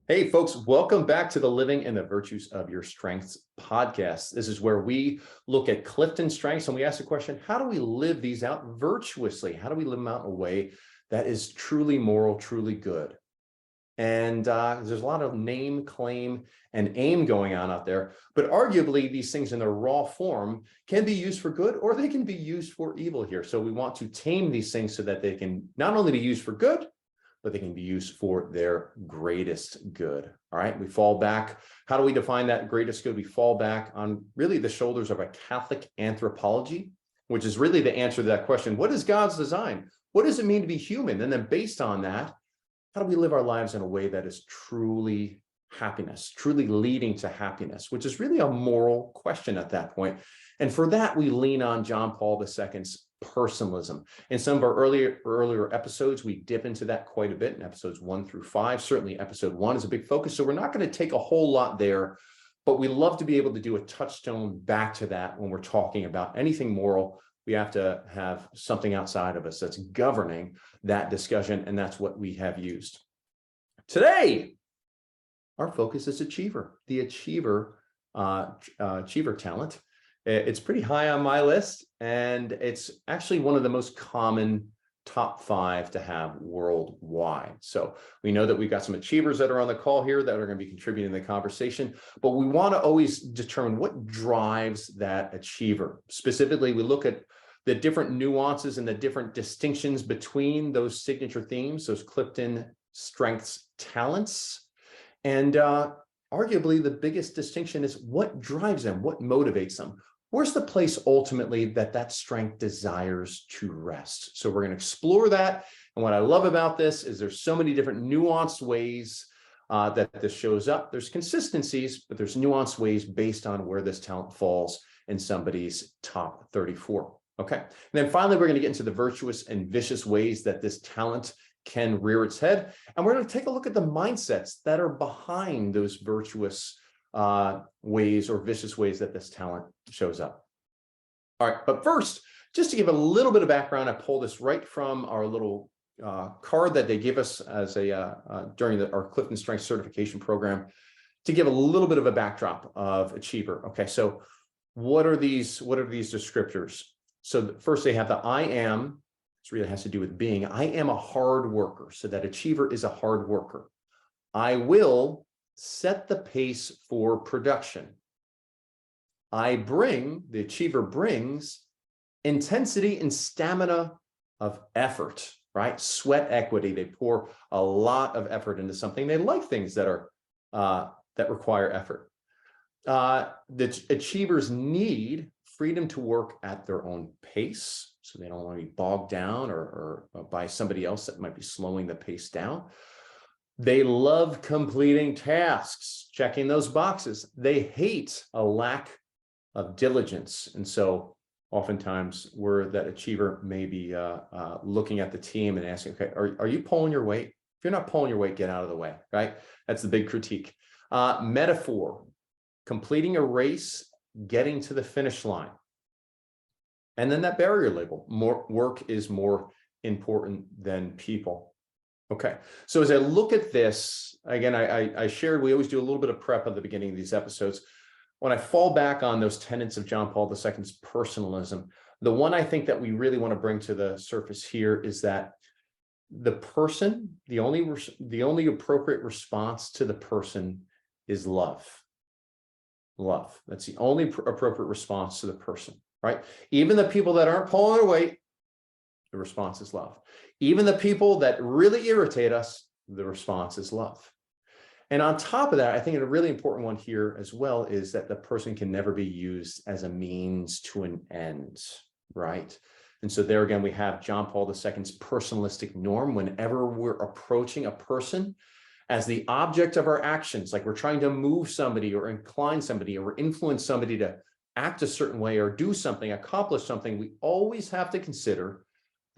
Hey, folks, welcome back to the Living and the Virtues of Your Strengths podcast. This is where we look at CliftonStrengths and we ask the question, how do we live these out virtuously? How do we live them out in a way that is truly moral, truly good? And there's a lot of name, claim, and aim going on out there. But arguably, these things in their raw form can be used for good or they can be used for evil here. So we want to tame these things so that they can not only be used for good, but they can be used for their greatest good. All right, we fall back. How do we define that greatest good? We fall back on really the shoulders of a Catholic anthropology, which is really the answer to that question. What is God's design? What does it mean to be human? And then based on that, how do we live our lives in a way that is truly happiness, truly leading to happiness, which is really a moral question at that point. And for that, we lean on John Paul II's personalism. In some of our earlier episodes, we dip into that quite a bit in episodes 1 through 5. Certainly episode 1 is a big focus. So we're not going to take a whole lot there, but we love to be able to do a touchstone back to that when we're talking about anything moral. We have to have something outside of us that's governing that discussion, and that's what we have used. Today, our focus is achiever, the achiever talent. It's pretty high on my list, and it's actually one of the most common top 5 to have worldwide. So we know that we've got some achievers that are on the call here that are going to be contributing to the conversation, but we want to always determine what drives that achiever. Specifically, we look at the different nuances and the different distinctions between those signature themes, those CliftonStrengths talents. And arguably the biggest distinction is what drives them, what motivates them. Where's the place ultimately that strength desires to rest? So we're going to explore that. And what I love about this is there's so many different nuanced ways that this shows up. There's consistencies, but there's nuanced ways based on where this talent falls in somebody's top 34. Okay. And then finally, we're going to get into the virtuous and vicious ways that this talent can rear its head. And we're going to take a look at the mindsets that are behind those virtuous ways or vicious ways that this talent shows up. All right. But first, just to give a little bit of background, I pulled this right from our little card that they give us as a during our CliftonStrengths certification program to give a little bit of a backdrop of achiever. Okay. So what are these descriptors? So first they have the I am. This really has to do with being. I am a hard worker. So that achiever is a hard worker. I will set the pace for production. The achiever brings intensity and stamina of effort, right? Sweat equity. They pour a lot of effort into something. They like things that are that require effort. The achievers need freedom to work at their own pace, so they don't want to be bogged down or by somebody else that might be slowing the pace down. They love completing tasks, checking those boxes. They hate a lack of diligence. And so oftentimes where that achiever may be looking at the team and asking, okay, are you pulling your weight? If you're not pulling your weight, get out of the way, right? That's the big critique. Metaphor, completing a race, getting to the finish line. And then that barrier label, more work is more important than people. Okay, so as I look at this, again, I shared, we always do a little bit of prep at the beginning of these episodes. When I fall back on those tenets of John Paul II's personalism, the one I think that we really want to bring to the surface here is that the person, the only appropriate response to the person is love. Love. That's the only appropriate response to the person, right? Even the people that aren't pulling their weight, the response is love. Even the people that really irritate us, the response is love. And on top of that, I think a really important one here as well is that the person can never be used as a means to an end, right? And so there again, we have John Paul II's personalistic norm. Whenever we're approaching a person as the object of our actions, like we're trying to move somebody or incline somebody or influence somebody to act a certain way or do something, accomplish something, we always have to consider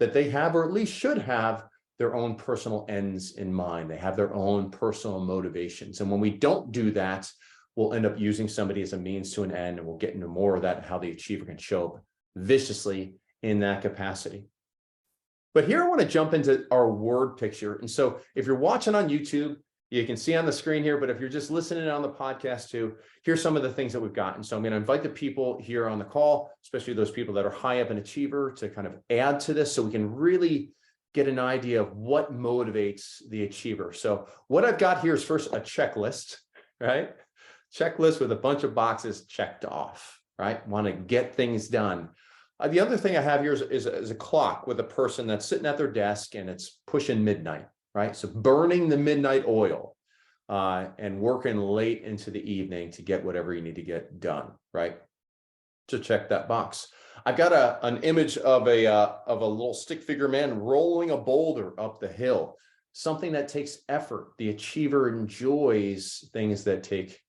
that they have, or at least should have, their own personal ends in mind. They have their own personal motivations. And when we don't do that, we'll end up using somebody as a means to an end. And we'll get into more of that, how the achiever can show up viciously in that capacity. But here I want to jump into our word picture. And so if you're watching on YouTube, You can see on the screen here, but if you're just listening on the podcast too, here's some of the things that we've got. And so I'm going to invite the people here on the call, especially those people that are high up in Achiever, to kind of add to this so we can really get an idea of what motivates the Achiever. So what I've got here is first a checklist, right? Checklist with a bunch of boxes checked off, right? Want to get things done. The other thing I have here is a clock with a person that's sitting at their desk and it's pushing midnight, right? So burning the midnight oil and working late into the evening to get whatever you need to get done, right? To check that box. I've got an image of a little stick figure man rolling a boulder up the hill, something that takes effort. The Achiever enjoys things that take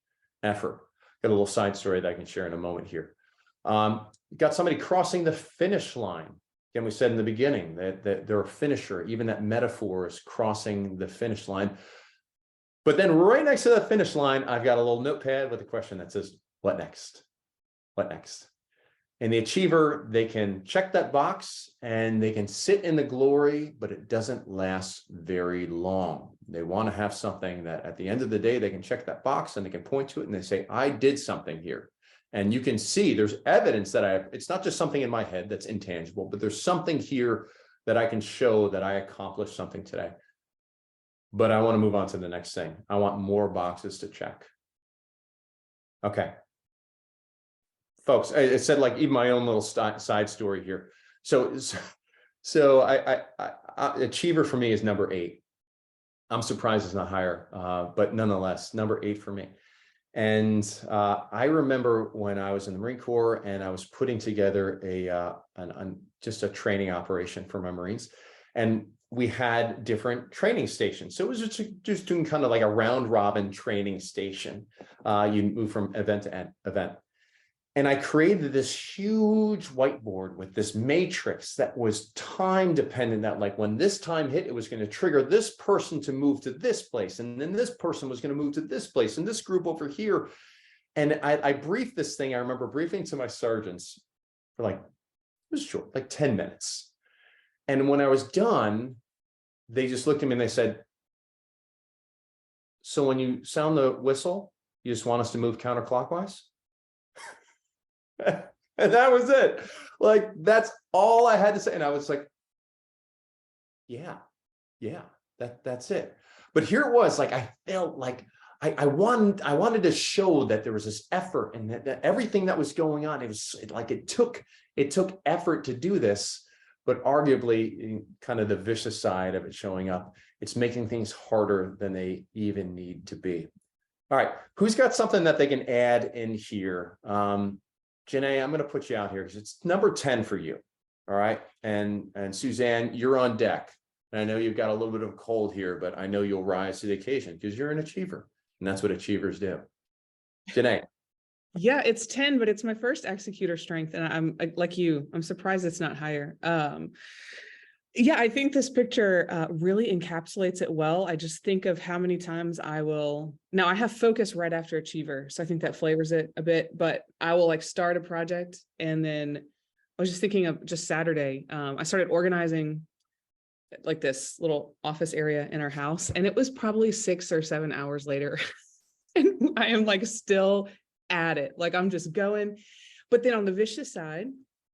effort. Got a little side story that I can share in a moment here. Got somebody crossing the finish line. Again, we said in the beginning that they're a finisher. Even that metaphor is crossing the finish line. But then right next to the finish line, I've got a little notepad with a question that says, what next? What next? And the Achiever, they can check that box and they can sit in the glory, but it doesn't last very long. They want to have something that at the end of the day, they can check that box and they can point to it and they say, I did something here. And you can see there's evidence that it's not just something in my head that's intangible, but there's something here that I can show that I accomplished something today. But I want to move on to the next thing. I want more boxes to check. Okay. Folks, I said like even my own little side story here. So Achiever for me is number 8. I'm surprised it's not higher, but nonetheless, number 8 for me. And I remember when I was in the Marine Corps and I was putting together just a training operation for my Marines, and we had different training stations. So it was just doing kind of like a round robin training station. You move from event to event. And I created this huge whiteboard with this matrix that was time dependent, that like when this time hit, it was going to trigger this person to move to this place. And then this person was going to move to this place and this group over here. And I briefed this thing. I remember briefing to my sergeants for like, it was short, like 10 minutes. And when I was done, they just looked at me and they said, so when you sound the whistle, you just want us to move counterclockwise? And that was it. Like, that's all I had to say. And I was like, yeah, that's it. But here it was, like, I felt like I wanted to show that there was this effort and that everything that was going on, it was like, it took effort to do this, but arguably kind of the vicious side of it showing up, it's making things harder than they even need to be. All right, who's got something that they can add in here? Janae, I'm going to put you out here because it's number 10 for you. All right. And Suzanne, you're on deck. And I know you've got a little bit of a cold here, but I know you'll rise to the occasion because you're an Achiever. And that's what Achievers do. Janae. Yeah, it's 10, but it's my first executor strength. And I'm like you, I'm surprised it's not higher. Yeah, I think this picture really encapsulates it well. I just think of how many times I have focus right after Achiever. So I think that flavors it a bit, but I will like start a project. And then I was just thinking of just Saturday, I started organizing like this little office area in our house. And it was probably 6 or 7 hours later. And I am like still at it. Like I'm just going. But then on the vicious side,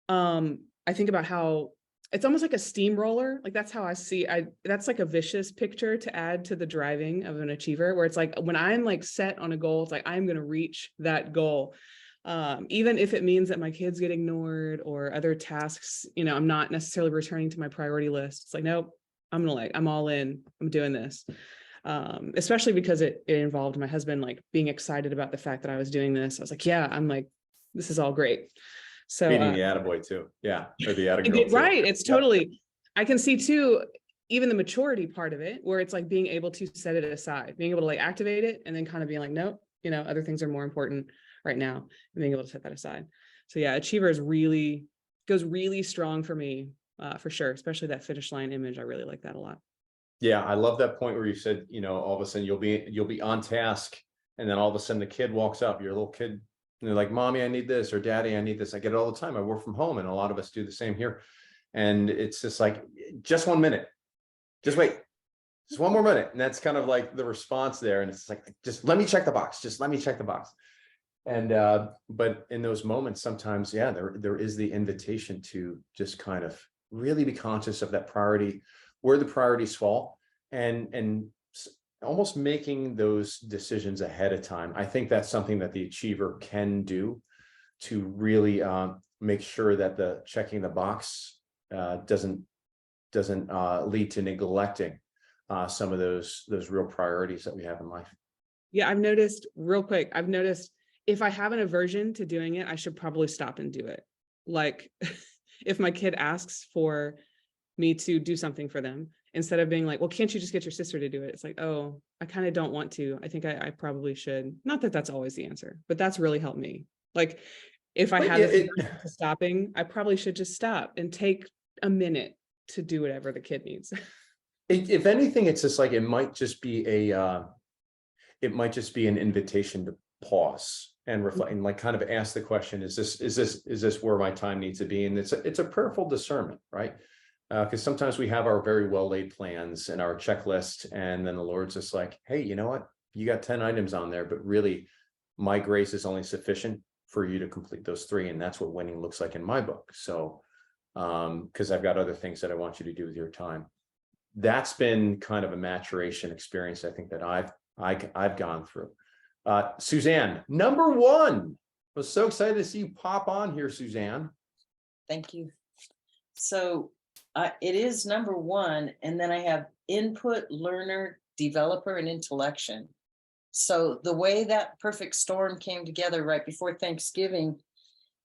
I think about how it's almost like a steamroller. Like that's how I see, that's like a vicious picture to add to the driving of an Achiever, where it's like, when I'm like set on a goal, it's like, I'm going to reach that goal. Even if it means that my kids get ignored or other tasks, I'm not necessarily returning to my priority list. It's like, nope, I'm all in, I'm doing this. Especially because it involved my husband, like being excited about the fact that I was doing this. I was like, yeah, I'm like, this is all great. So beating the attaboy too. Yeah. Or the attagirl too. Right. It's totally, I can see too, even the maturity part of it, where it's like being able to set it aside, being able to like activate it and then kind of being like, nope, other things are more important right now, and being able to set that aside. So yeah, Achiever goes really strong for me, for sure. Especially that finish line image. I really like that a lot. Yeah. I love that point where you said, all of a sudden you'll be on task. And then all of a sudden the kid walks up, your little kid, and they're like, mommy, I need this, or daddy, I need this. I get it all the time. I work from home, and a lot of us do the same here. And it's just like, just 1 minute, just wait. just one more minute. And that's kind of like the response there. And it's like, just let me check the box. Just let me check the box. And, but in those moments, sometimes, yeah, there is the invitation to just kind of really be conscious of that priority, where the priorities fall, and almost making those decisions ahead of time. I think that's something that the achiever can do to really make sure that the checking the box doesn't lead to neglecting some of those real priorities that we have in life. Yeah, I've noticed real quick. I've noticed if I have an aversion to doing it, I should probably stop and do it. Like if my kid asks for me to do something for them, instead of being like, well, can't you just get your sister to do it? It's like, oh, I kind of don't want to. I think I probably should. Not that that's always the answer, but that's really helped me. Like if I have this aversion to stopping, I probably should just stop and take a minute to do whatever the kid needs. If anything, it's just like, it might just be an invitation to pause and reflect and like kind of ask the question, is this where my time needs to be? And it's a prayerful discernment, right? Because sometimes we have our very well laid plans and our checklist, and then the Lord's just like, hey, you know what? You got 10 items on there, but really my grace is only sufficient for you to complete those 3. And that's what winning looks like in my book. So, because I've got other things that I want you to do with your time. That's been kind of a maturation experience, I think, that I've gone through. Suzanne, number 1. I was so excited to see you pop on here, Suzanne. Thank you. So it is number 1, and then I have input, learner, developer, and intellection. So the way that perfect storm came together right before Thanksgiving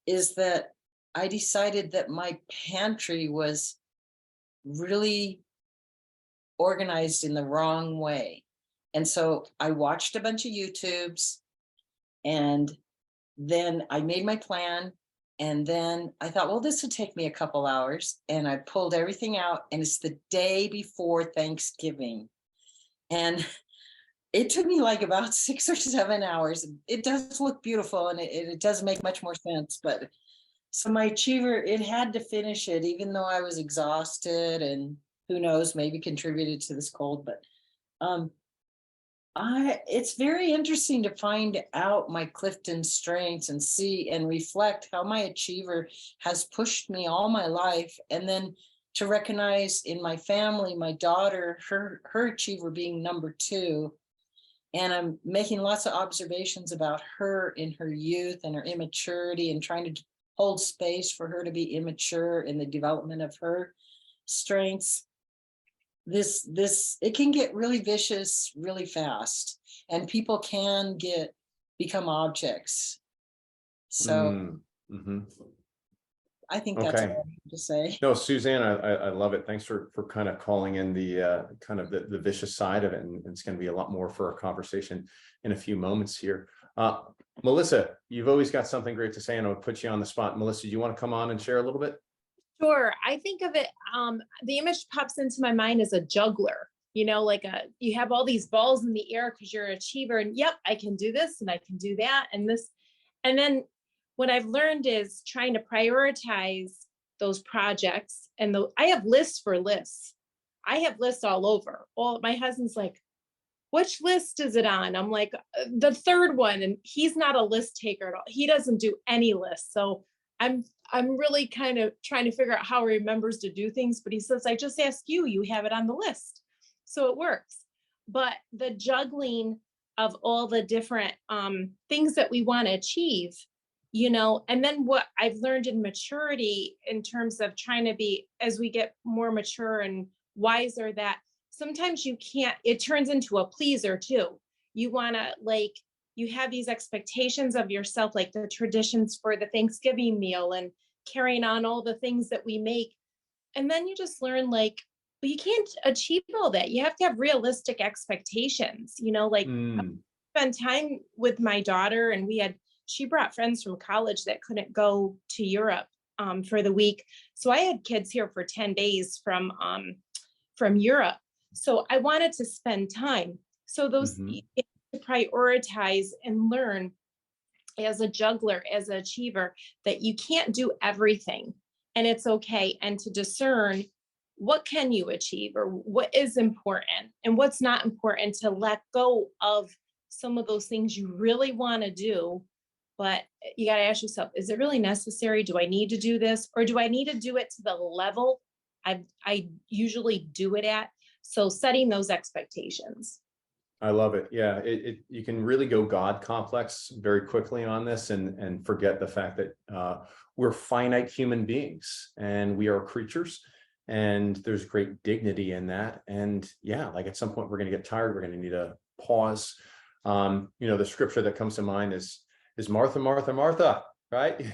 is that I decided that my pantry was really organized in the wrong way. And so I watched a bunch of YouTubes, and then I made my plan. And then I thought, well, this would take me a couple hours. And I pulled everything out, and it's the day before Thanksgiving. And it took me like about 6 or 7 hours. It does look beautiful, and it does make much more sense. But so my achiever, it had to finish it, even though I was exhausted, and who knows, maybe contributed to this cold. But it's very interesting to find out my Clifton strengths and see and reflect how my achiever has pushed me all my life. And then to recognize in my family, my daughter, her achiever being number 2. And I'm making lots of observations about her in her youth and her immaturity, and trying to hold space for her to be immature in the development of her strengths. It can get really vicious really fast, and people can become objects. So I think that's all I have to say. No, Suzanne, I love it. Thanks for kind of calling in the kind of the vicious side of it. And it's going to be a lot more for our conversation in a few moments here. Melissa, you've always got something great to say, and I'll put you on the spot. Melissa, do you want to come on and share a little bit? Sure. I think of it, the image pops into my mind as a juggler, like you have all these balls in the air because you're an achiever, and yep, I can do this and I can do that and this. And then what I've learned is trying to prioritize those projects. And I have lists for lists. I have lists all over. My husband's like, which list is it on? I'm like, the 3rd one. And he's not a list taker at all. He doesn't do any lists. So I'm really kind of trying to figure out how he remembers to do things, but he says, I just ask you, you have it on the list. So it works. But the juggling of all the different things that we want to achieve, and then what I've learned in maturity in terms of trying to be, as we get more mature and wiser, that sometimes it turns into a pleaser too. You want to you have these expectations of yourself, like the traditions for the Thanksgiving meal and carrying on all the things that we make. And then you just learn you can't achieve all that. You have to have realistic expectations, spend time with my daughter, and she brought friends from college that couldn't go to Europe for the week. So I had kids here for 10 days from Europe. So I wanted to spend time. So those to prioritize and learn as a juggler, as an achiever, that you can't do everything, and it's okay. And to discern what can you achieve, or what is important and what's not important, to let go of some of those things you really want to do. But you got to ask yourself, is it really necessary? Do I need to do this? Or do I need to do it to the level I usually do it at? So setting those expectations. I love it. Yeah, you can really go God complex very quickly on this, and forget the fact that we're finite human beings and we are creatures, and there's great dignity in that. And yeah, like at some point we're going to get tired. We're going to need a pause. The scripture that comes to mind is Martha, Martha, Martha, right?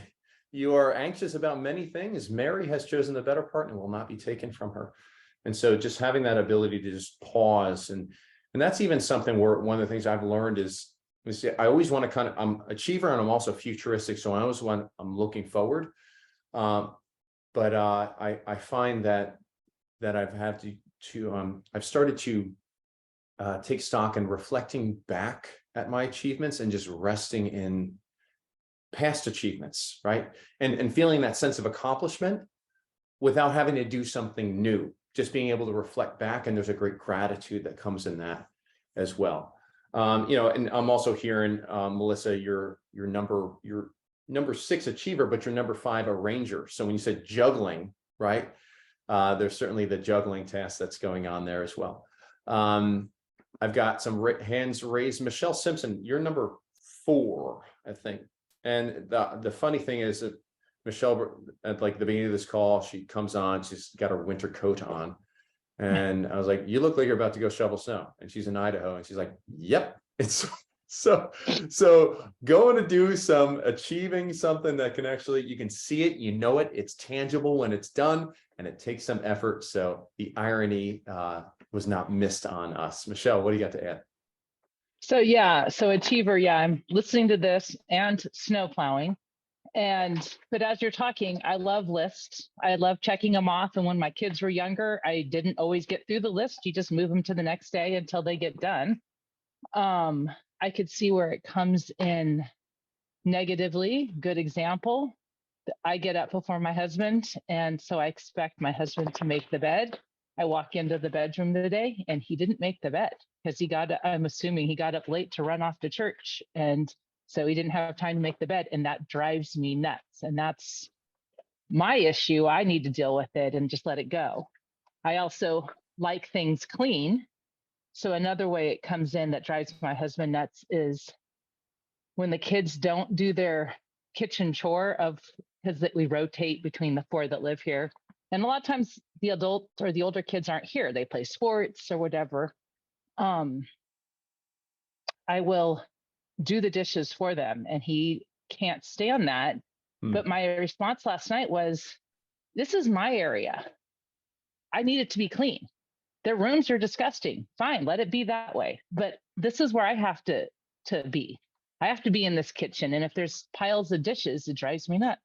You are anxious about many things. Mary has chosen the better part and will not be taken from her. And so just having that ability to just pause, and that's even something where one of the things I've learned is, I always want to I'm achiever, and I'm also futuristic. So I always I'm looking forward. But I find that I've had I've started to take stock and reflecting back at my achievements and just resting in past achievements, right? And feeling that sense of accomplishment without having to do something new, just being able to reflect back. And there's a great gratitude that comes in that as well. And I'm also hearing, Melissa, you're number 6 achiever, but you're number 5 arranger. So when you said juggling, right? There's certainly the juggling task that's going on there as well. I've got some hands raised. Michelle Simpson, you're number 4, I think. And the funny thing is that Michelle, at like the beginning of this call, she comes on, she's got her winter coat on. And I was like, you look like you're about to go shovel snow. And she's in Idaho. And she's like, yep. It's so going to do achieving something that can actually, you can see it, it's tangible when it's done, and it takes some effort. So the irony was not missed on us. Michelle, what do you got to add? So achiever, I'm listening to this and snow plowing. But as you're talking, I love lists. I love checking them off. And when my kids were younger, I didn't always get through the list. You just move them to the next day until they get done. I could see where it comes in negatively. Good example. I get up before my husband, and so I expect my husband to make the bed. I walk into the bedroom today and he didn't make the bed because I'm assuming he got up late to run off to church. And so he didn't have time to make the bed. And that drives me nuts. And that's my issue. I need to deal with it and just let it go. I also like things clean. So another way it comes in that drives my husband nuts is when the kids don't do their kitchen chore because we rotate between the 4 that live here. And a lot of times the adult or the older kids aren't here. They play sports or whatever. I will do the dishes for them, and he can't stand that. But my response last night was, this is my area. I need it to be clean. Their rooms are disgusting. Fine, let it be that way. But this is where I have to be. I have to be in this kitchen. And if there's piles of dishes, it drives me nuts.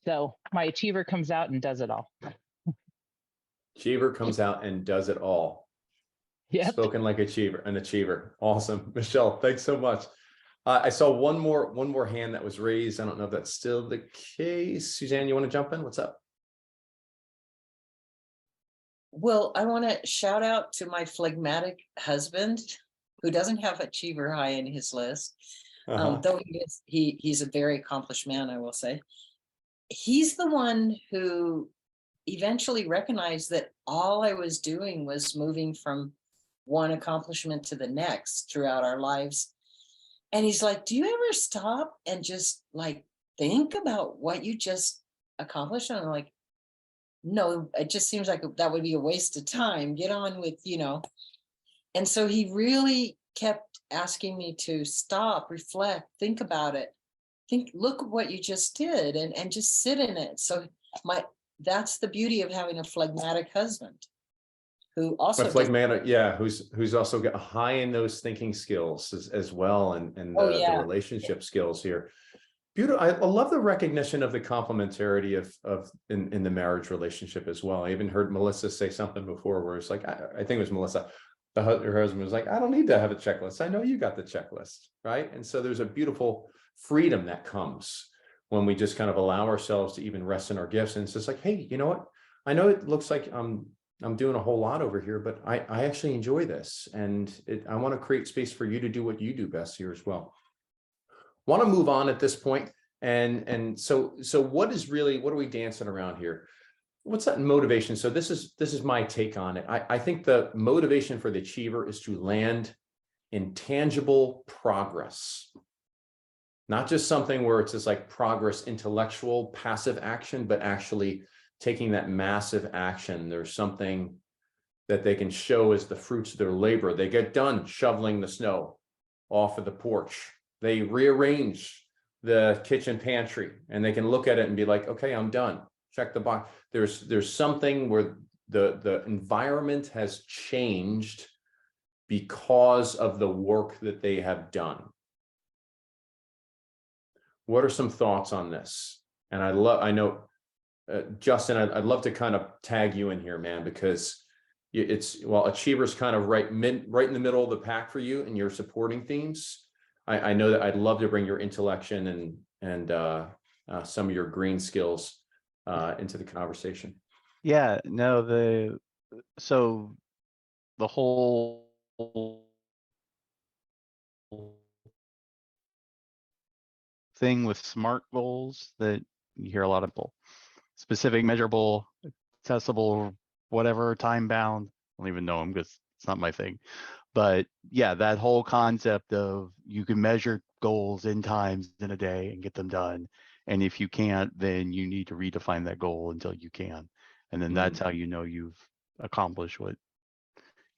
So my achiever comes out and does it all. Achiever comes out and does it all. Yeah. Spoken like an achiever. Awesome. Michelle, thanks so much. I saw one more hand that was raised. I don't know if that's still the case. Suzanne, you want to jump in? What's up? Well, I want to shout out to my phlegmatic husband, who doesn't have achiever high in his list. Though he's a very accomplished man, I will say. He's the one who eventually recognized that all I was doing was moving from one accomplishment to the next throughout our lives. And he's like, do you ever stop and just like think about what you just accomplished? And I'm like, no, it just seems like that would be a waste of time. Get on with, And so he really kept asking me to stop, reflect, think about it. Look at what you just did and just sit in it. So that's the beauty of having a phlegmatic husband who also phlegmatic, who's also got high in those thinking skills as well, and the relationship skills here. Beautiful. I love the recognition of the complementarity of in the marriage relationship as well. I even heard Melissa say something before where it's like, I think it was Melissa, her husband was like, I don't need to have a checklist. I know you got the checklist, right? And so there's a beautiful freedom that comes when we just kind of allow ourselves to even rest in our gifts. And it's just like, hey, you know what? I know it looks like I'm doing a whole lot over here, but I actually enjoy this, and I want to create space for you to do what you do best here as well. Want to move on at this point, and so what are we dancing around here? What's that motivation? So this is my take on it. I think the motivation for the achiever is to land in tangible progress, not just something where it's just like progress, intellectual, passive action, but actually taking that massive action. There's something that they can show as the fruits of their labor. They get done shoveling the snow off of the porch. They rearrange the kitchen pantry, and they can look at it and be like, okay, I'm done. Check the box. There's something where the environment has changed because of the work that they have done. What are some thoughts on this? And I know, Justin, I'd love to kind of tag you in here, man, because achiever's kind of right in the middle of the pack for you and your supporting themes. I know that I'd love to bring your intellection and some of your green skills into the conversation. Yeah, no, so the whole thing with SMART goals that you hear a lot of people, specific, measurable, accessible, whatever, time bound. I don't even know them because it's not my thing. But yeah, that whole concept of you can measure goals in times in a day and get them done. And if you can't, then you need to redefine that goal until you can. And then that's how you know you've accomplished what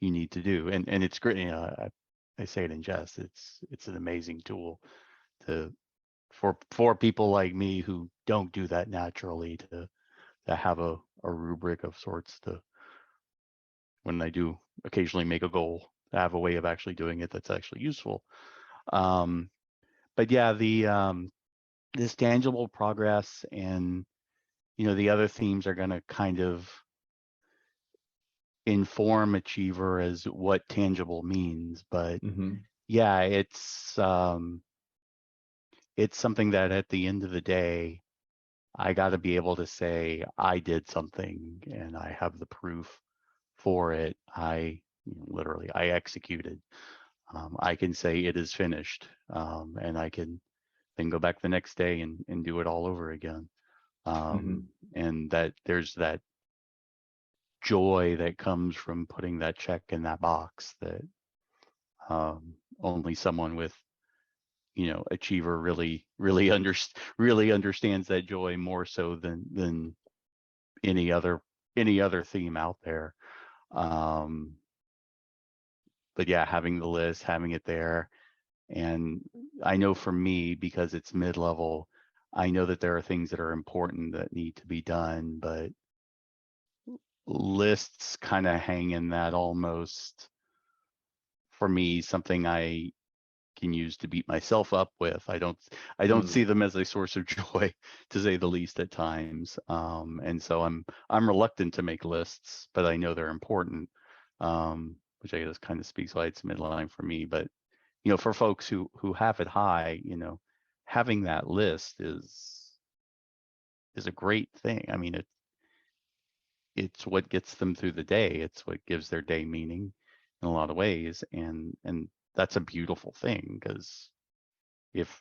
you need to do. And it's great. You know, I say it in jest. It's an amazing tool for people like me who don't do that naturally to have a rubric of sorts to, when I do occasionally make a goal, to have a way of actually doing it that's actually useful. But yeah, this tangible progress, and the other themes are going to kind of inform achiever as what tangible means. But yeah, it's something that at the end of the day, I got to be able to say I did something and I have the proof for it. I executed. I can say it is finished, and I can then go back the next day and do it all over again. And that there's that joy that comes from putting that check in that box that only someone with achiever really understands that joy more so than any other theme out there. But yeah, having the list, having it there. And I know for me, because it's mid-level, I know that there are things that are important that need to be done, but lists kind of hang in that almost, for me, something I can use to beat myself up with. I don't see them as a source of joy, to say the least, at times. And so I'm reluctant to make lists, but I know they're important, which I guess kind of speaks why it's midline for me. But for folks who have it high, having that list is a great thing. I mean, it's what gets them through the day. It's what gives their day meaning in a lot of ways, and that's a beautiful thing, because if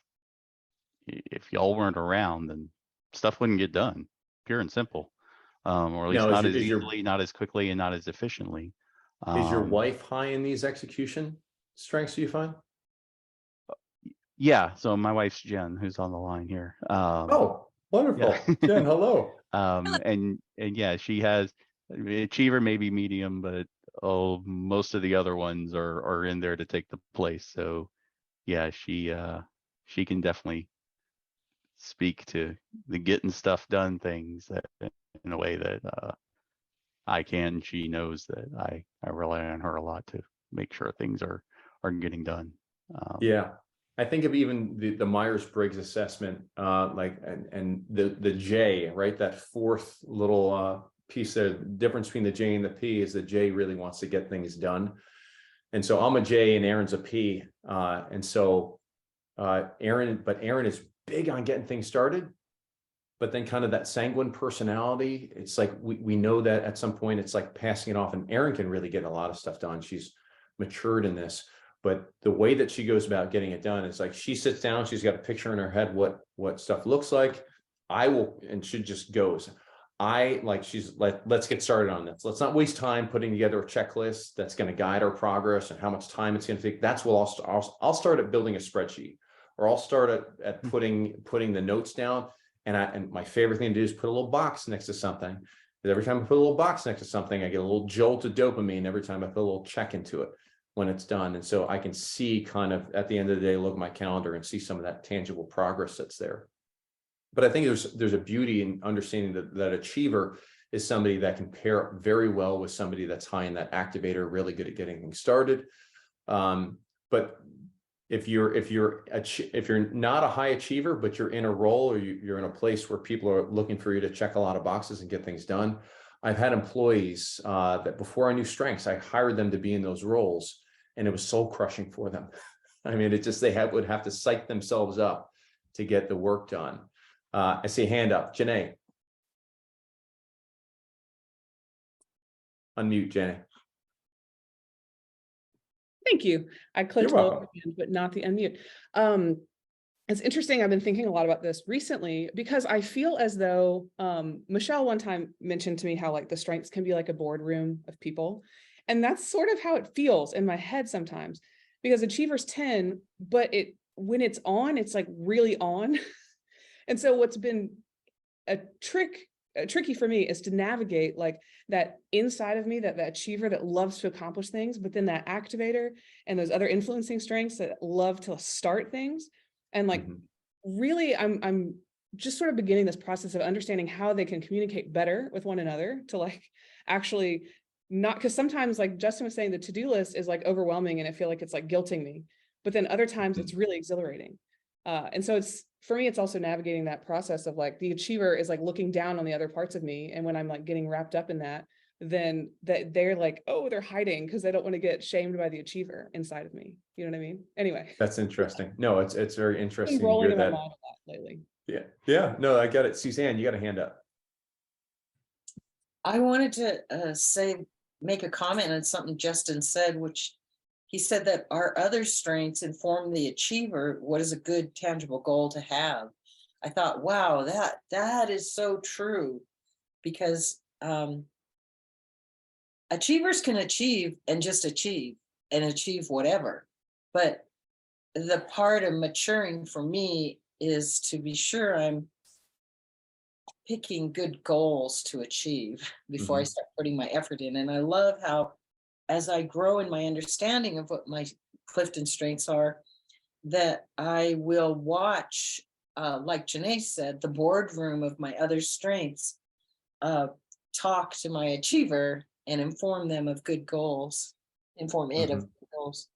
y'all weren't around, then stuff wouldn't get done, pure and simple, or at least not as easily, not as quickly, and not as efficiently. Is your wife high in these execution strengths, do you find? Yeah, so my wife's Jen, who's on the line here. Oh, wonderful. Yeah. Jen, hello. And yeah, she has achiever, maybe medium, but most of the other ones are in there to take the place. So yeah, she can definitely speak to the getting stuff done things that in a way that I can. She knows that I rely on her a lot to make sure things are getting done. Yeah. I think of even the Myers-Briggs assessment, and the J, right? That fourth little piece there. The difference between the J and the P is the J really wants to get things done. And so I'm a J and Aaron's a P. And so Aaron is big on getting things started, but then kind of that sanguine personality. It's like, we know that at some point it's like passing it off, and Erin can really get a lot of stuff done. She's matured in this, but the way that she goes about getting it done is like, she sits down, she's got a picture in her head, what stuff looks like. I will, and she just goes. She's like, let's get started on this. Let's not waste time putting together a checklist that's going to guide our progress and how much time it's going to take. That's what I'll start at building a spreadsheet, or I'll start at putting the notes down. And my favorite thing to do is put a little box next to something. Because every time I put a little box next to something, I get a little jolt of dopamine every time I put a little check into it when it's done. And so I can see kind of at the end of the day, look at my calendar and see some of that tangible progress that's there. But I think there's a beauty in understanding that achiever is somebody that can pair up very well with somebody that's high in that activator, really good at getting things started. But if you're not a high achiever, but you're in a role, or you're in a place where people are looking for you to check a lot of boxes and get things done. I've had employees that before I knew strengths, I hired them to be in those roles, and it was soul crushing for them. I mean, would have to psych themselves up to get the work done. I see a hand up. Janae. Unmute, Janae. Thank you. I clicked lower hand, but not the unmute. It's interesting. I've been thinking a lot about this recently, because I feel as though Michelle one time mentioned to me how like the strengths can be like a boardroom of people. And that's sort of how it feels in my head sometimes, because achievers 10, but when it's on, it's like really on. And so what's been tricky for me is to navigate like that inside of me, that achiever that loves to accomplish things, but then that activator and those other influencing strengths that love to start things. And like, really, I'm just sort of beginning this process of understanding how they can communicate better with one another, to like actually not, because sometimes like Justin was saying, the to-do list is like overwhelming and I feel like it's like guilting me, but then other times it's really exhilarating. And so for me, it's also navigating that process of like, the achiever is like looking down on the other parts of me. And when I'm like getting wrapped up in that, then they're like, oh, they're hiding because they don't want to get shamed by the achiever inside of me. You know what I mean? Anyway. That's interesting. No, it's very interesting. Been rolling in my mind a lot lately. Yeah. Yeah. No, I got it. Suzanne, you got a hand up. I wanted to make a comment on something Justin said, which he said that our other strengths inform the achiever what is a good tangible goal to have. I thought, wow, that is so true, because achievers can achieve and just achieve whatever. But the part of maturing for me is to be sure I'm picking good goals to achieve before I start putting my effort in. And I love how, as I grow in my understanding of what my Clifton strengths are, that I will watch, like Janae said, the boardroom of my other strengths, talk to my achiever and inform them of good goals, inform it of good goals.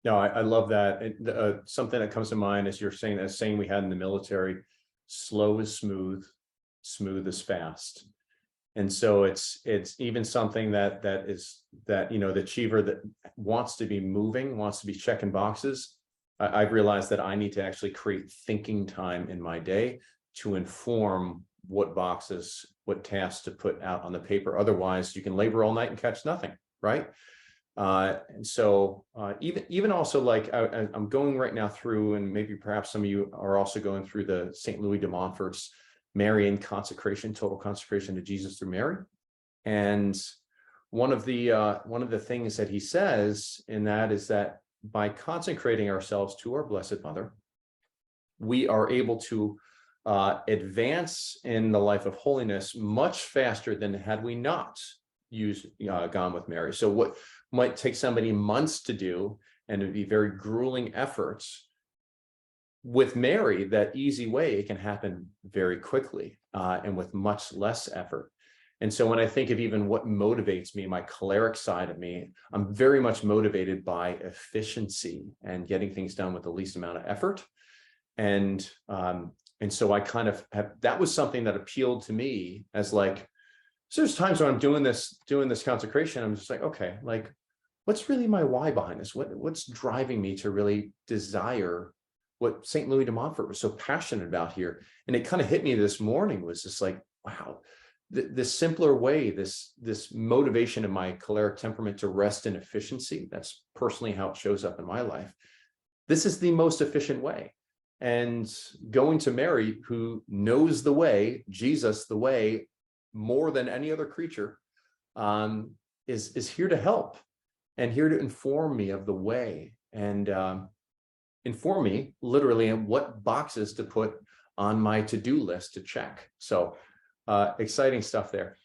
No, I love that. Something that comes to mind is you're saying that saying we had in the military: slow is smooth, smooth is fast. And so it's even something that the achiever that wants to be moving, wants to be checking boxes. I've realized that I need to actually create thinking time in my day to inform what boxes, what tasks to put out on the paper. Otherwise, you can labor all night and catch nothing, right? And so even also, like I'm going right now through, and maybe perhaps some of you are also going through the St. Louis de Montfort's Marian consecration, total consecration to Jesus through Mary. And one of the things that he says in that is that by consecrating ourselves to our Blessed Mother, we are able to advance in the life of holiness much faster than had we not gone with Mary. So what might take somebody months to do, and it'd be very grueling efforts, with Mary, that easy way, it can happen very quickly and with much less effort. And so when I think of even what motivates me, my choleric side of me, I'm very much motivated by efficiency and getting things done with the least amount of effort. And so I kind of that was something that appealed to me as like, so there's times when I'm doing this consecration, I'm just like, okay, like, what's really my why behind this? What's driving me to really desire what St. Louis de Montfort was so passionate about here. And it kind of hit me this morning, was just like, wow, this simpler way, this motivation in my choleric temperament to rest in efficiency. That's personally how it shows up in my life. This is the most efficient way. And going to Mary, who knows the way, Jesus, the way, more than any other creature, is here to help and here to inform me of the way, and inform me literally on what boxes to put on my to-do list to check. So exciting stuff there.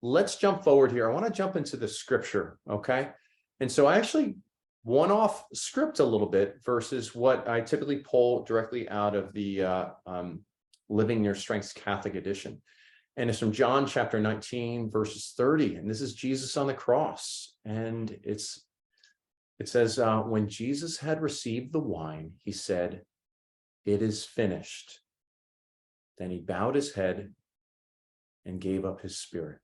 Let's jump forward here. I want to jump into the scripture, okay? And so I actually one off script a little bit versus what I typically pull directly out of the Living Your Strengths Catholic edition. And it's from John chapter 19, verses 30. And this is Jesus on the cross. And it says, when Jesus had received the wine, he said, "It is finished." Then he bowed his head and gave up his spirit.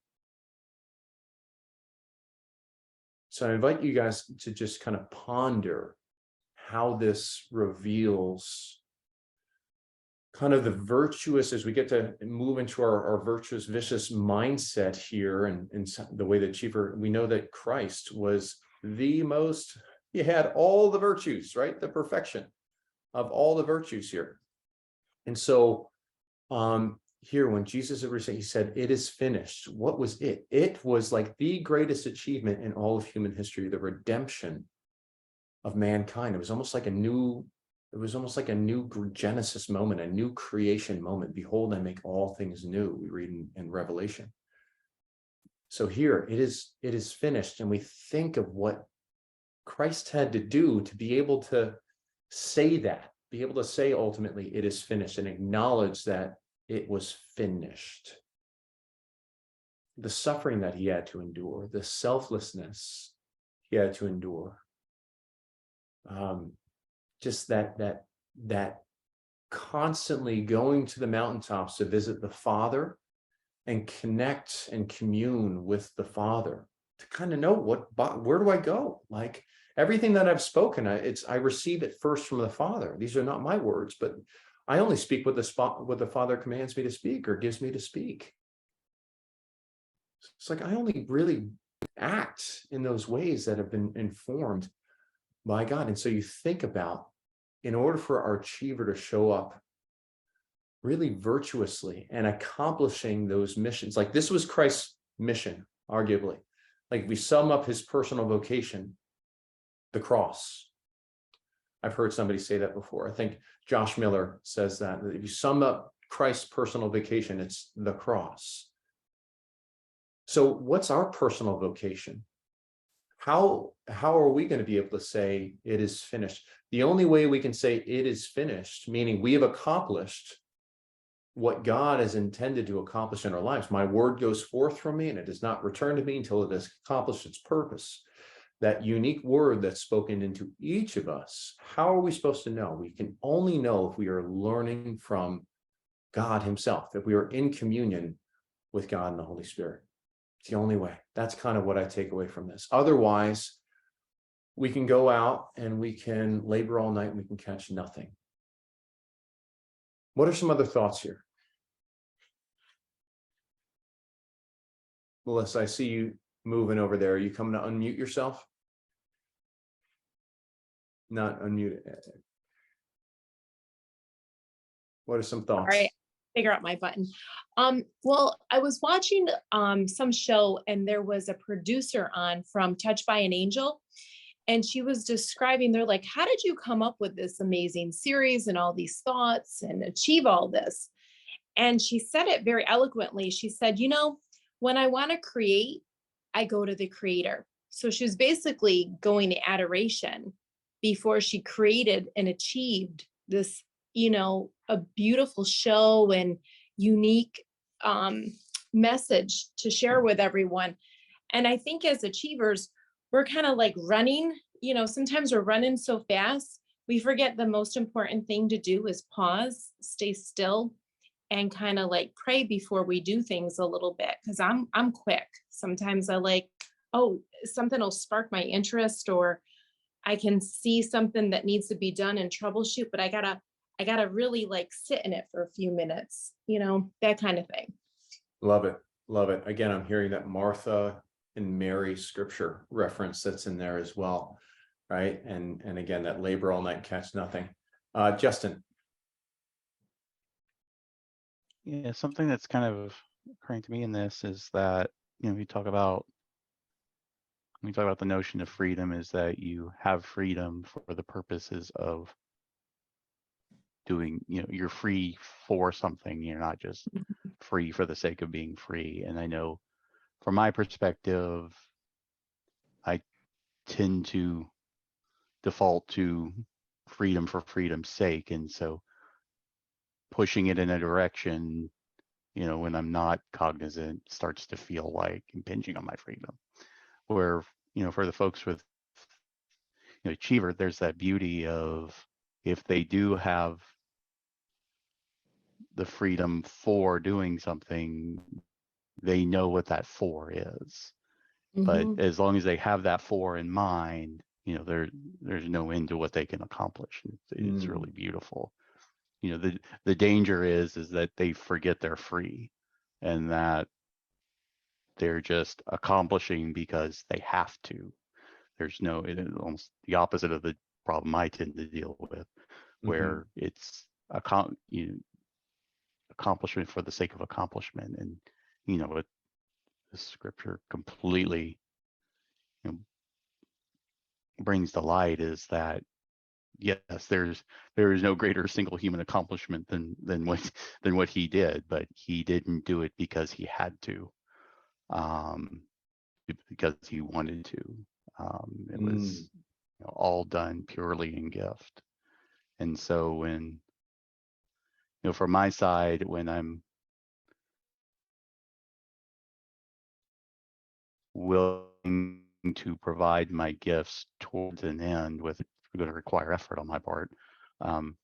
So I invite you guys to just kind of ponder how this reveals kind of the virtuous, as we get to move into our virtuous, vicious mindset here, and the way that achiever, we know that Christ was the most, he had all the virtues, right? The perfection of all the virtues here. And so here, when Jesus he said, "It is finished." What was it? It was like the greatest achievement in all of human history, the redemption of mankind. It was almost like a new Genesis moment, a new creation moment. Behold, I make all things new, we read in Revelation. So here, it is finished. And we think of what Christ had to do to be able to say that, be able to say ultimately, "It is finished," and acknowledge that it was finished. The suffering that he had to endure, the selflessness he had to endure, just that constantly going to the mountaintops to visit the Father and connect and commune with the Father, to kind of know where do I go? Like everything that I've spoken, I receive it first from the Father. These are not my words, but I only speak what the Father commands me to speak or gives me to speak. It's like I only really act in those ways that have been informed by God. And so you think about, in order for our achiever to show up really virtuously and accomplishing those missions, like this was Christ's mission, arguably. Like if we sum up his personal vocation, the cross. I've heard somebody say that before. I think Josh Miller says that if you sum up Christ's personal vocation, it's the cross. So what's our personal vocation? How are we going to be able to say it is finished? The only way we can say it is finished, meaning we have accomplished what God has intended to accomplish in our lives. My word goes forth from me and it does not return to me until it has accomplished its purpose. That unique word that's spoken into each of us, how are we supposed to know? We can only know if we are learning from God himself, if we are in communion with God and the Holy Spirit. It's the only way. That's kind of what I take away from this. Otherwise, we can go out and we can labor all night and we can catch nothing. What are some other thoughts here? Melissa, I see you moving over there. Are you coming to unmute yourself? Not unmute it. What are some thoughts? All right, figure out my button. Well, I was watching some show and there was a producer on from Touched by an Angel, and she was describing, they're like, how did you come up with this amazing series and all these thoughts and achieve all this? And she said it very eloquently. She said, when I want to create, I go to the creator. So she was basically going to adoration before she created and achieved this, a beautiful show and unique message to share with everyone. And I think as achievers, we're kind of like running, sometimes we're running so fast, we forget the most important thing to do is pause, stay still, and kind of like pray before we do things a little bit. Cause I'm quick. Sometimes I something will spark my interest, or I can see something that needs to be done and troubleshoot, but I gotta I got to really like sit in it for a few minutes, you know, that kind of thing. Love it. Love it. Again, I'm hearing that Martha and Mary scripture reference that's in there as well. Right. And again, that labor all night, catch nothing. Justin. Yeah, something that's kind of occurring to me in this is that, you know, when we talk about the notion of freedom, is that you have freedom for the purposes of doing, you know, you're free for something. You're not just free for the sake of being free. And I know from my perspective, I tend to default to freedom for freedom's sake. And so pushing it in a direction, you know, when I'm not cognizant, starts to feel like impinging on my freedom. Where, you know, for the folks with, you know, achiever, there's that beauty of, if they do have the freedom for doing something, they know what that for is. But Mhm. as long as they have that for in mind, you know, there's no end to what they can accomplish. It's really beautiful. You know, the danger is that they forget they're free, and that they're just accomplishing because they have to. There's no, it is almost the opposite of the problem I tend to deal with, where it's accomplishment for the sake of accomplishment. And, you know, what the scripture completely, you know, brings to light is that, yes, there is no greater single human accomplishment than what he did, but he didn't do it because he had to, because he wanted to. It was, you know, all done purely in gift. And so when, you know, from my side, when I'm willing to provide my gifts towards an end, with going to require effort on my part, and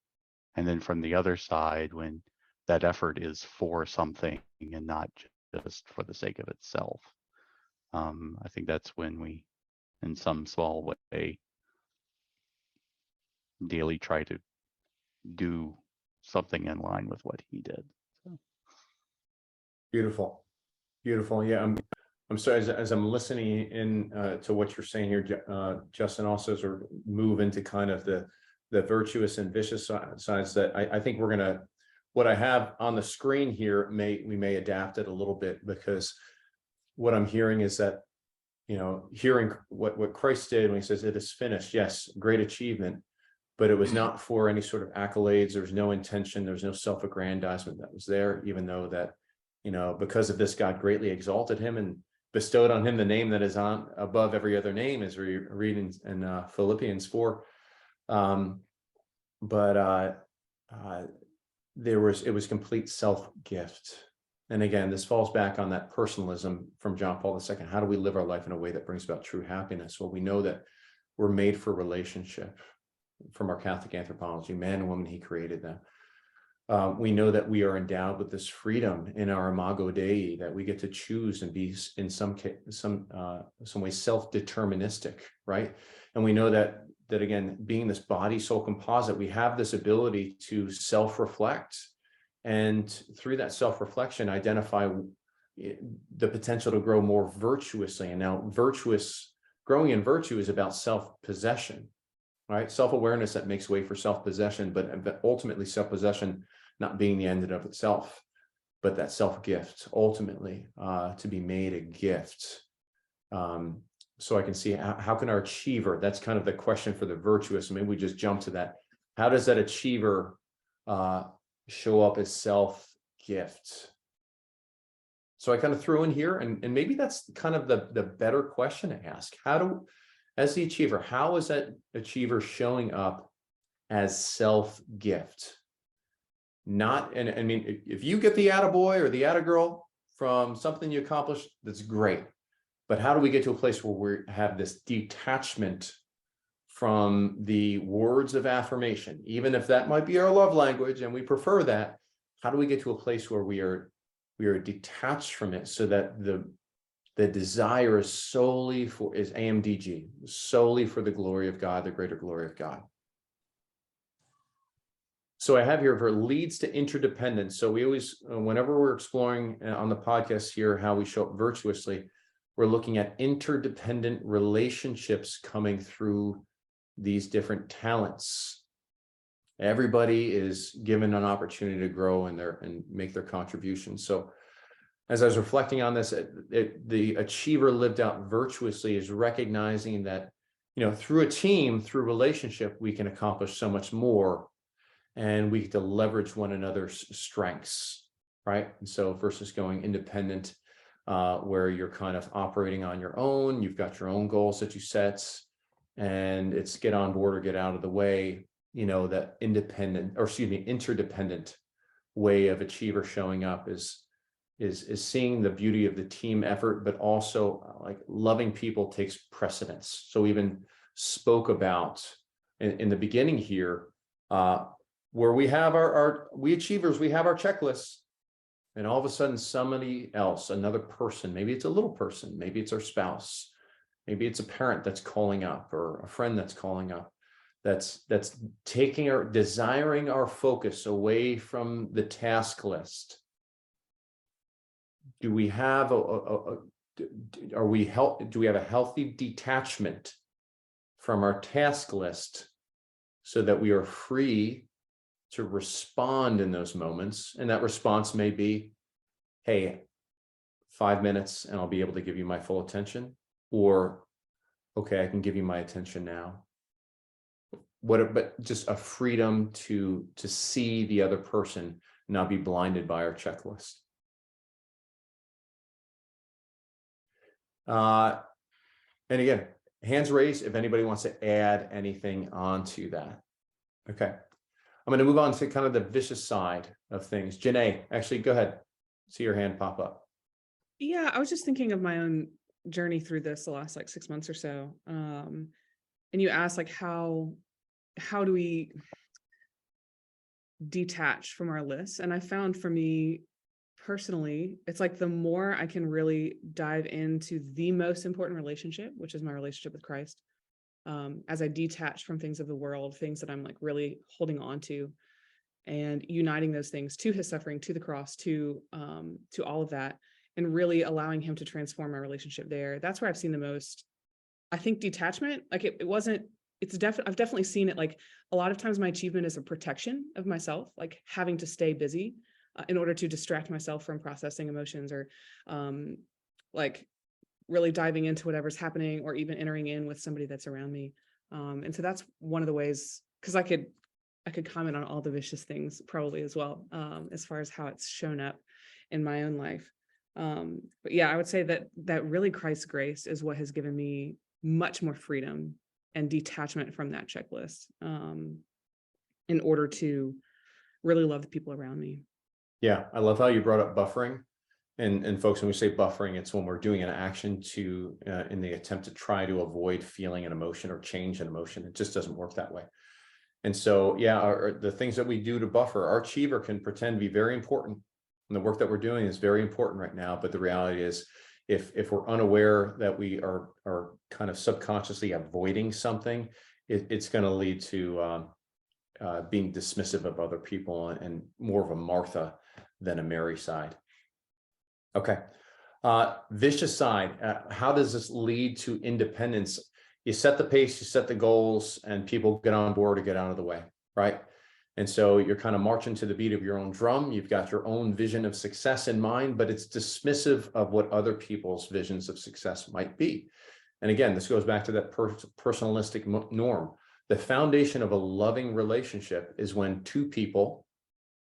then from the other side, when that effort is for something and not just for the sake of itself, I think that's when we, in some small way, daily try to do something in line with what he did. So. Beautiful. Beautiful. Yeah. I'm sorry, as I'm listening in to what you're saying here, Justin, also sort of move into kind of the virtuous and vicious sides that I think we're gonna, what I have on the screen here, we may adapt it a little bit, because what I'm hearing is that, you know, hearing what Christ did when he says it is finished, yes, great achievement, but it was not for any sort of accolades. There's no intention, there's no self-aggrandizement that was there, even though that, you know, because of this, God greatly exalted him and bestowed on him the name that is on above every other name, as we read in Philippians 4. But it was complete self-gift. And again, this falls back on that personalism from John Paul II. How do we live our life in a way that brings about true happiness? Well, we know that we're made for relationship from our Catholic anthropology, man and woman, he created them. We know that we are endowed with this freedom in our imago Dei, that we get to choose and be in some way self-deterministic, right? And we know that again, being this body soul composite, we have this ability to self-reflect, and through that self-reflection, identify the potential to grow more virtuously. And now, growing in virtue is about self-possession, right? Self-awareness that makes way for self-possession, but ultimately self-possession not being the end in of itself, but that self-gift, ultimately to be made a gift. So I can see how can our achiever, that's kind of the question for the virtuous. Maybe we just jump to that. How does that achiever show up as self-gift? So I kind of threw in here, and maybe that's kind of the better question to ask. As the achiever, how is that achiever showing up as self-gift? Not, and I mean, if you get the attaboy or the attagirl from something you accomplished, that's great. But how do we get to a place where we have this detachment from the words of affirmation, even if that might be our love language and we prefer that? How do we get to a place where we are detached from it, so that the desire is is AMDG, solely for the glory of God, the greater glory of God? So I have here for leads to interdependence. So we always, whenever we're exploring on the podcast here, how we show up virtuously, we're looking at interdependent relationships coming through these different talents. Everybody is given an opportunity to grow and make their contribution. So as I was reflecting on this, the achiever lived out virtuously is recognizing that, through a team, through relationship, we can accomplish so much more, and we get to leverage one another's strengths, right? And so versus going independent, where you're kind of operating on your own, you've got your own goals that you set, and it's get on board or get out of the way, that interdependent way of achiever showing up is seeing the beauty of the team effort, but also like loving people takes precedence. So we even spoke about in the beginning here, where we have we achievers, we have our checklists, and all of a sudden somebody else, another person, maybe it's a little person, maybe it's our spouse, maybe it's a parent that's calling up or a friend that's calling up, that's desiring our focus away from the task list. Do we have do we have a healthy detachment from our task list so that we are free to respond in those moments? And that response may be, hey, 5 minutes and I'll be able to give you my full attention, or okay, I can give you my attention now. But just a freedom to see the other person, not be blinded by our checklist. And again, hands raised if anybody wants to add anything onto that. Okay. I'm going to move on to kind of the vicious side of things. Janae, actually, go ahead. See your hand pop up. Yeah, I was just thinking of my own journey through this the last 6 months or so. And you asked how do we detach from our lists? And I found for me personally, it's like the more I can really dive into the most important relationship, which is my relationship with Christ, as I detach from things of the world, things that I'm really holding on to, and uniting those things to his suffering, to the cross, to all of that, and really allowing him to transform my relationship there. That's where I've seen the most, I think, detachment. I've definitely seen it. A lot of times my achievement is a protection of myself, having to stay busy in order to distract myself from processing emotions, or really diving into whatever's happening, or even entering in with somebody that's around me. And so that's one of the ways, because I could comment on all the vicious things probably as well, as far as how it's shown up in my own life. But yeah, I would say that really Christ's grace is what has given me much more freedom and detachment from that checklist, in order to really love the people around me. Yeah, I love how you brought up buffering. And folks, when we say buffering, it's when we're doing an action in the attempt to try to avoid feeling an emotion or change an emotion. It just doesn't work that way. And so, yeah, the things that we do to buffer, our achiever can pretend to be very important. And the work that we're doing is very important right now. But the reality is, if we're unaware that we are kind of subconsciously avoiding something, it's going to lead to being dismissive of other people and more of a Martha than a Mary side. Okay. Vicious side. How does this lead to independence? You set the pace, you set the goals, and people get on board to get out of the way, right? And so you're kind of marching to the beat of your own drum. You've got your own vision of success in mind, but it's dismissive of what other people's visions of success might be. And again, this goes back to that personalistic norm. The foundation of a loving relationship is when two people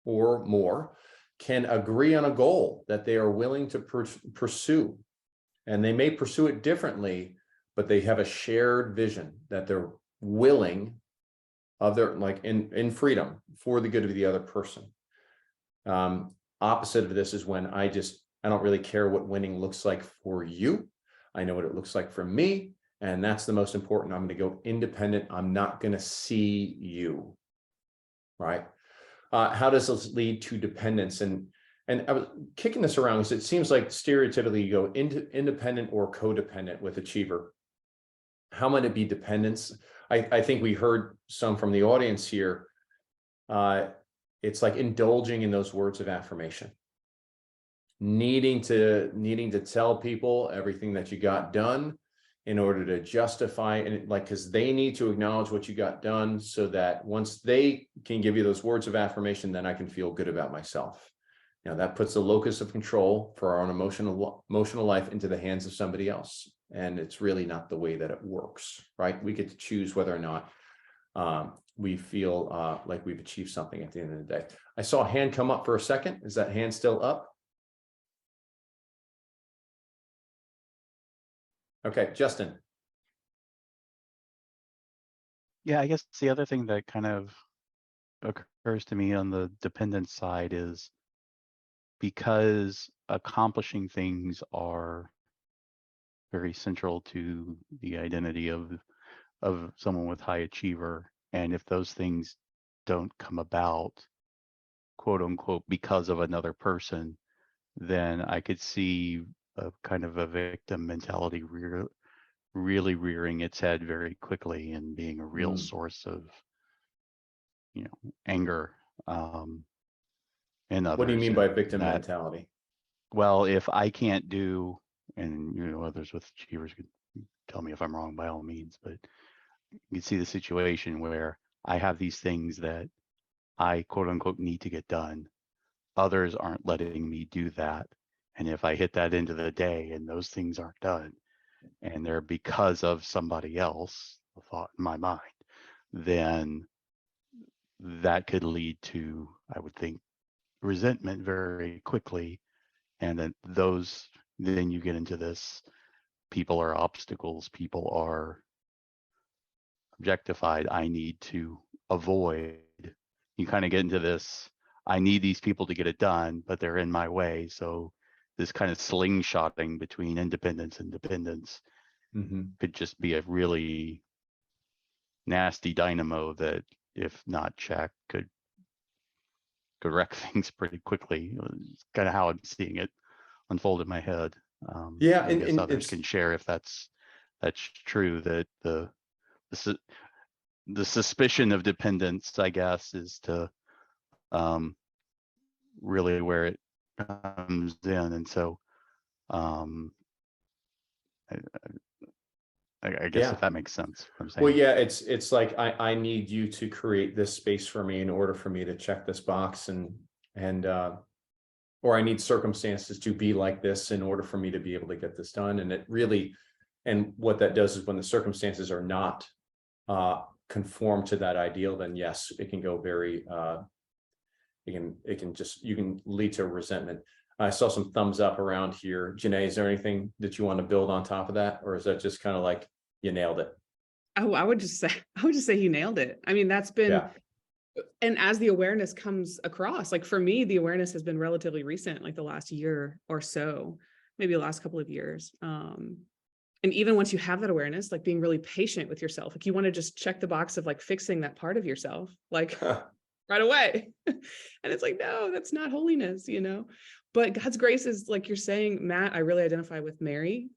or more can agree on a goal that they are willing to pursue. And they may pursue it differently, but they have a shared vision that they're willing of their, in freedom for the good of the other person. Opposite of this is when I don't really care what winning looks like for you. I know what it looks like for me. And that's the most important. I'm going to go independent. I'm not going to see you. Right. How does this lead to dependence? And I was kicking this around because it seems like stereotypically you go into independent or codependent with achiever. How might it be dependence? I think we heard some from the audience here. it's like indulging in those words of affirmation, needing to tell people everything that you got done in order to justify, and like, because they need to acknowledge what you got done, so that once they can give you those words of affirmation, then I can feel good about myself. Now that puts the locus of control for our own emotional life into the hands of somebody else, and it's really not the way that it works, right? We get to choose whether or not we feel like we've achieved something at the end of the day. I saw a hand come up for a second. Is that hand still up? Okay, Justin. Yeah, I guess the other thing that kind of occurs to me on the dependent side is, because accomplishing things are very central to the identity of someone with high achiever, and if those things don't come about, quote unquote, because of another person, then I could see a kind of a victim mentality really rearing its head very quickly and being a real source of, anger in others. What do you mean by and victim that, mentality? well, if I can't do, and others with achievers could tell me if I'm wrong by all means, but you can see the situation where I have these things that I quote unquote need to get done. Others aren't letting me do that. And if I hit that end of the day and those things aren't done, and they're because of somebody else, a thought in my mind, then that could lead to, I would think, resentment very quickly. And then you get into this, people are obstacles, people are objectified, I need to avoid. You kind of get into this, I need these people to get it done, but they're in my way. So this kind of slingshotting between independence and dependence could just be a really nasty dynamo that, if not checked, could wreck things pretty quickly. It's kind of how I'm seeing it unfold in my head. Yeah, I guess and others can share if that's true, that the suspicion of dependence, I guess, is to really where it comes in. And so I guess if that makes sense, what I'm saying. Well, yeah, it's like I need you to create this space for me in order for me to check this box, and or I need circumstances to be like this in order for me to be able to get this done. And it really, and what that does is when the circumstances are not conform to that ideal, then yes, it can go very you can lead to resentment. I saw some thumbs up around here. Janae, is there anything that you want to build on top of that, or is that just kind of like you nailed it? Oh, I would just say you nailed it. I mean, that's been, and as the awareness comes across, like for me, the awareness has been relatively recent, like the last year or so, maybe the last couple of years. And even once you have that awareness, like being really patient with yourself, like you want to just check the box of like fixing that part of yourself, like right away. And it's like, no, that's not holiness, but God's grace is, like you're saying, Matt, I really identify with Mary.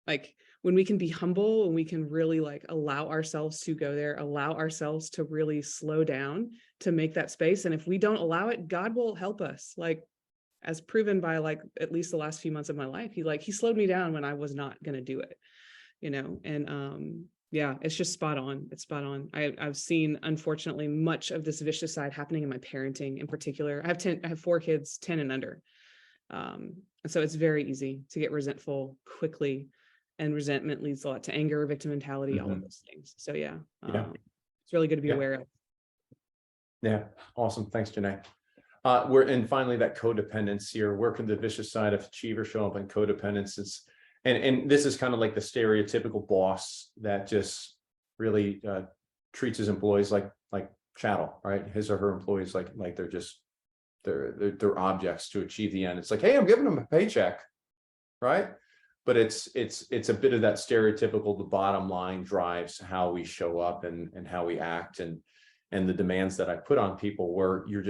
Like when we can be humble and we can really like allow ourselves to go there, allow ourselves to really slow down to make that space. And if we don't allow it, God will help us. Like as proven by like at least the last few months of my life, he slowed me down when I was not going to do it, and yeah, it's just spot on. It's spot on. I've seen, unfortunately, much of this vicious side happening in my parenting in particular. I have 4 kids, 10 and under. And so it's very easy to get resentful quickly, and resentment leads a lot to anger, victim mentality, all of those things. So yeah, it's really good to be aware of. Yeah. Awesome. Thanks, Janae. And finally, that codependence here. Where can the vicious side of achiever show up in codependence? It's, and this is kind of like the stereotypical boss that just really treats his employees like chattel, right? His or her employees like they're just they're objects to achieve the end. It's like, hey, I'm giving them a paycheck, right? But it's a bit of that stereotypical, the bottom line drives how we show up and how we act, and the demands that I put on people, where you're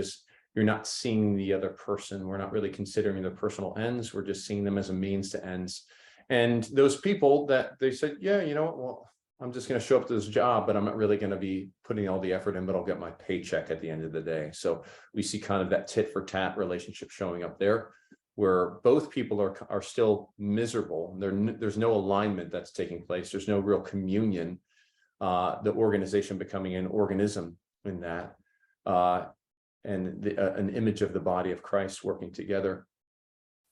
not seeing the other person. We're not really considering their personal ends. We're just seeing them as a means to ends. And those people that they said, yeah, well, I'm just going to show up to this job, but I'm not really going to be putting all the effort in, but I'll get my paycheck at the end of the day. So we see kind of that tit for tat relationship showing up there, where both people are still miserable. There's no alignment that's taking place. There's no real communion. The organization becoming an organism in that, and an image of the body of Christ working together.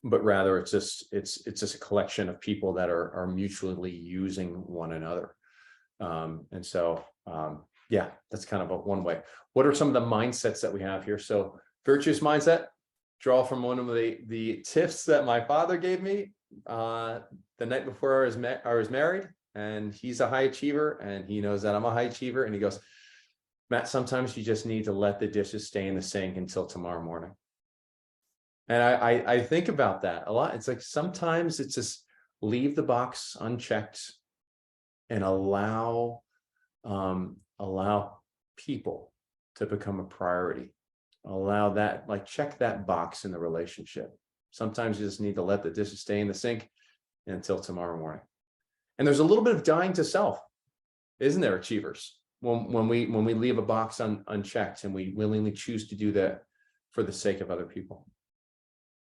But rather it's just a collection of people that are mutually using one another. And so, yeah, that's kind of one way. What are some of the mindsets that we have here? So virtuous mindset, draw from one of the tips that my father gave me the night before I was married, and he's a high achiever and he knows that I'm a high achiever. And he goes, Matt, sometimes you just need to let the dishes stay in the sink until tomorrow morning. And I think about that a lot. It's like, sometimes it's just leave the box unchecked and allow people to become a priority. Allow that, like, check that box in the relationship. Sometimes you just need to let the dishes stay in the sink until tomorrow morning. And there's a little bit of dying to self, isn't there, achievers? When we leave a box unchecked and we willingly choose to do that for the sake of other people.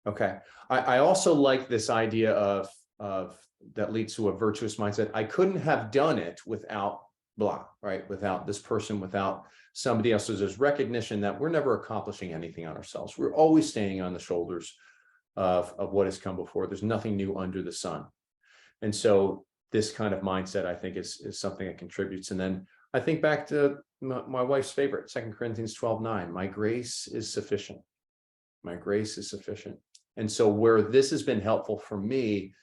Okay. I also like this idea of that leads to a virtuous mindset. I couldn't have done it without blah, right? Without this person, without somebody else. So there's recognition that we're never accomplishing anything on ourselves. We're always standing on the shoulders of what has come before. There's nothing new under the sun. And so this kind of mindset, I think, is something that contributes. And then I think back to my wife's favorite, 2 Corinthians 12:9, my grace is sufficient. My grace is sufficient. And so where this has been helpful for me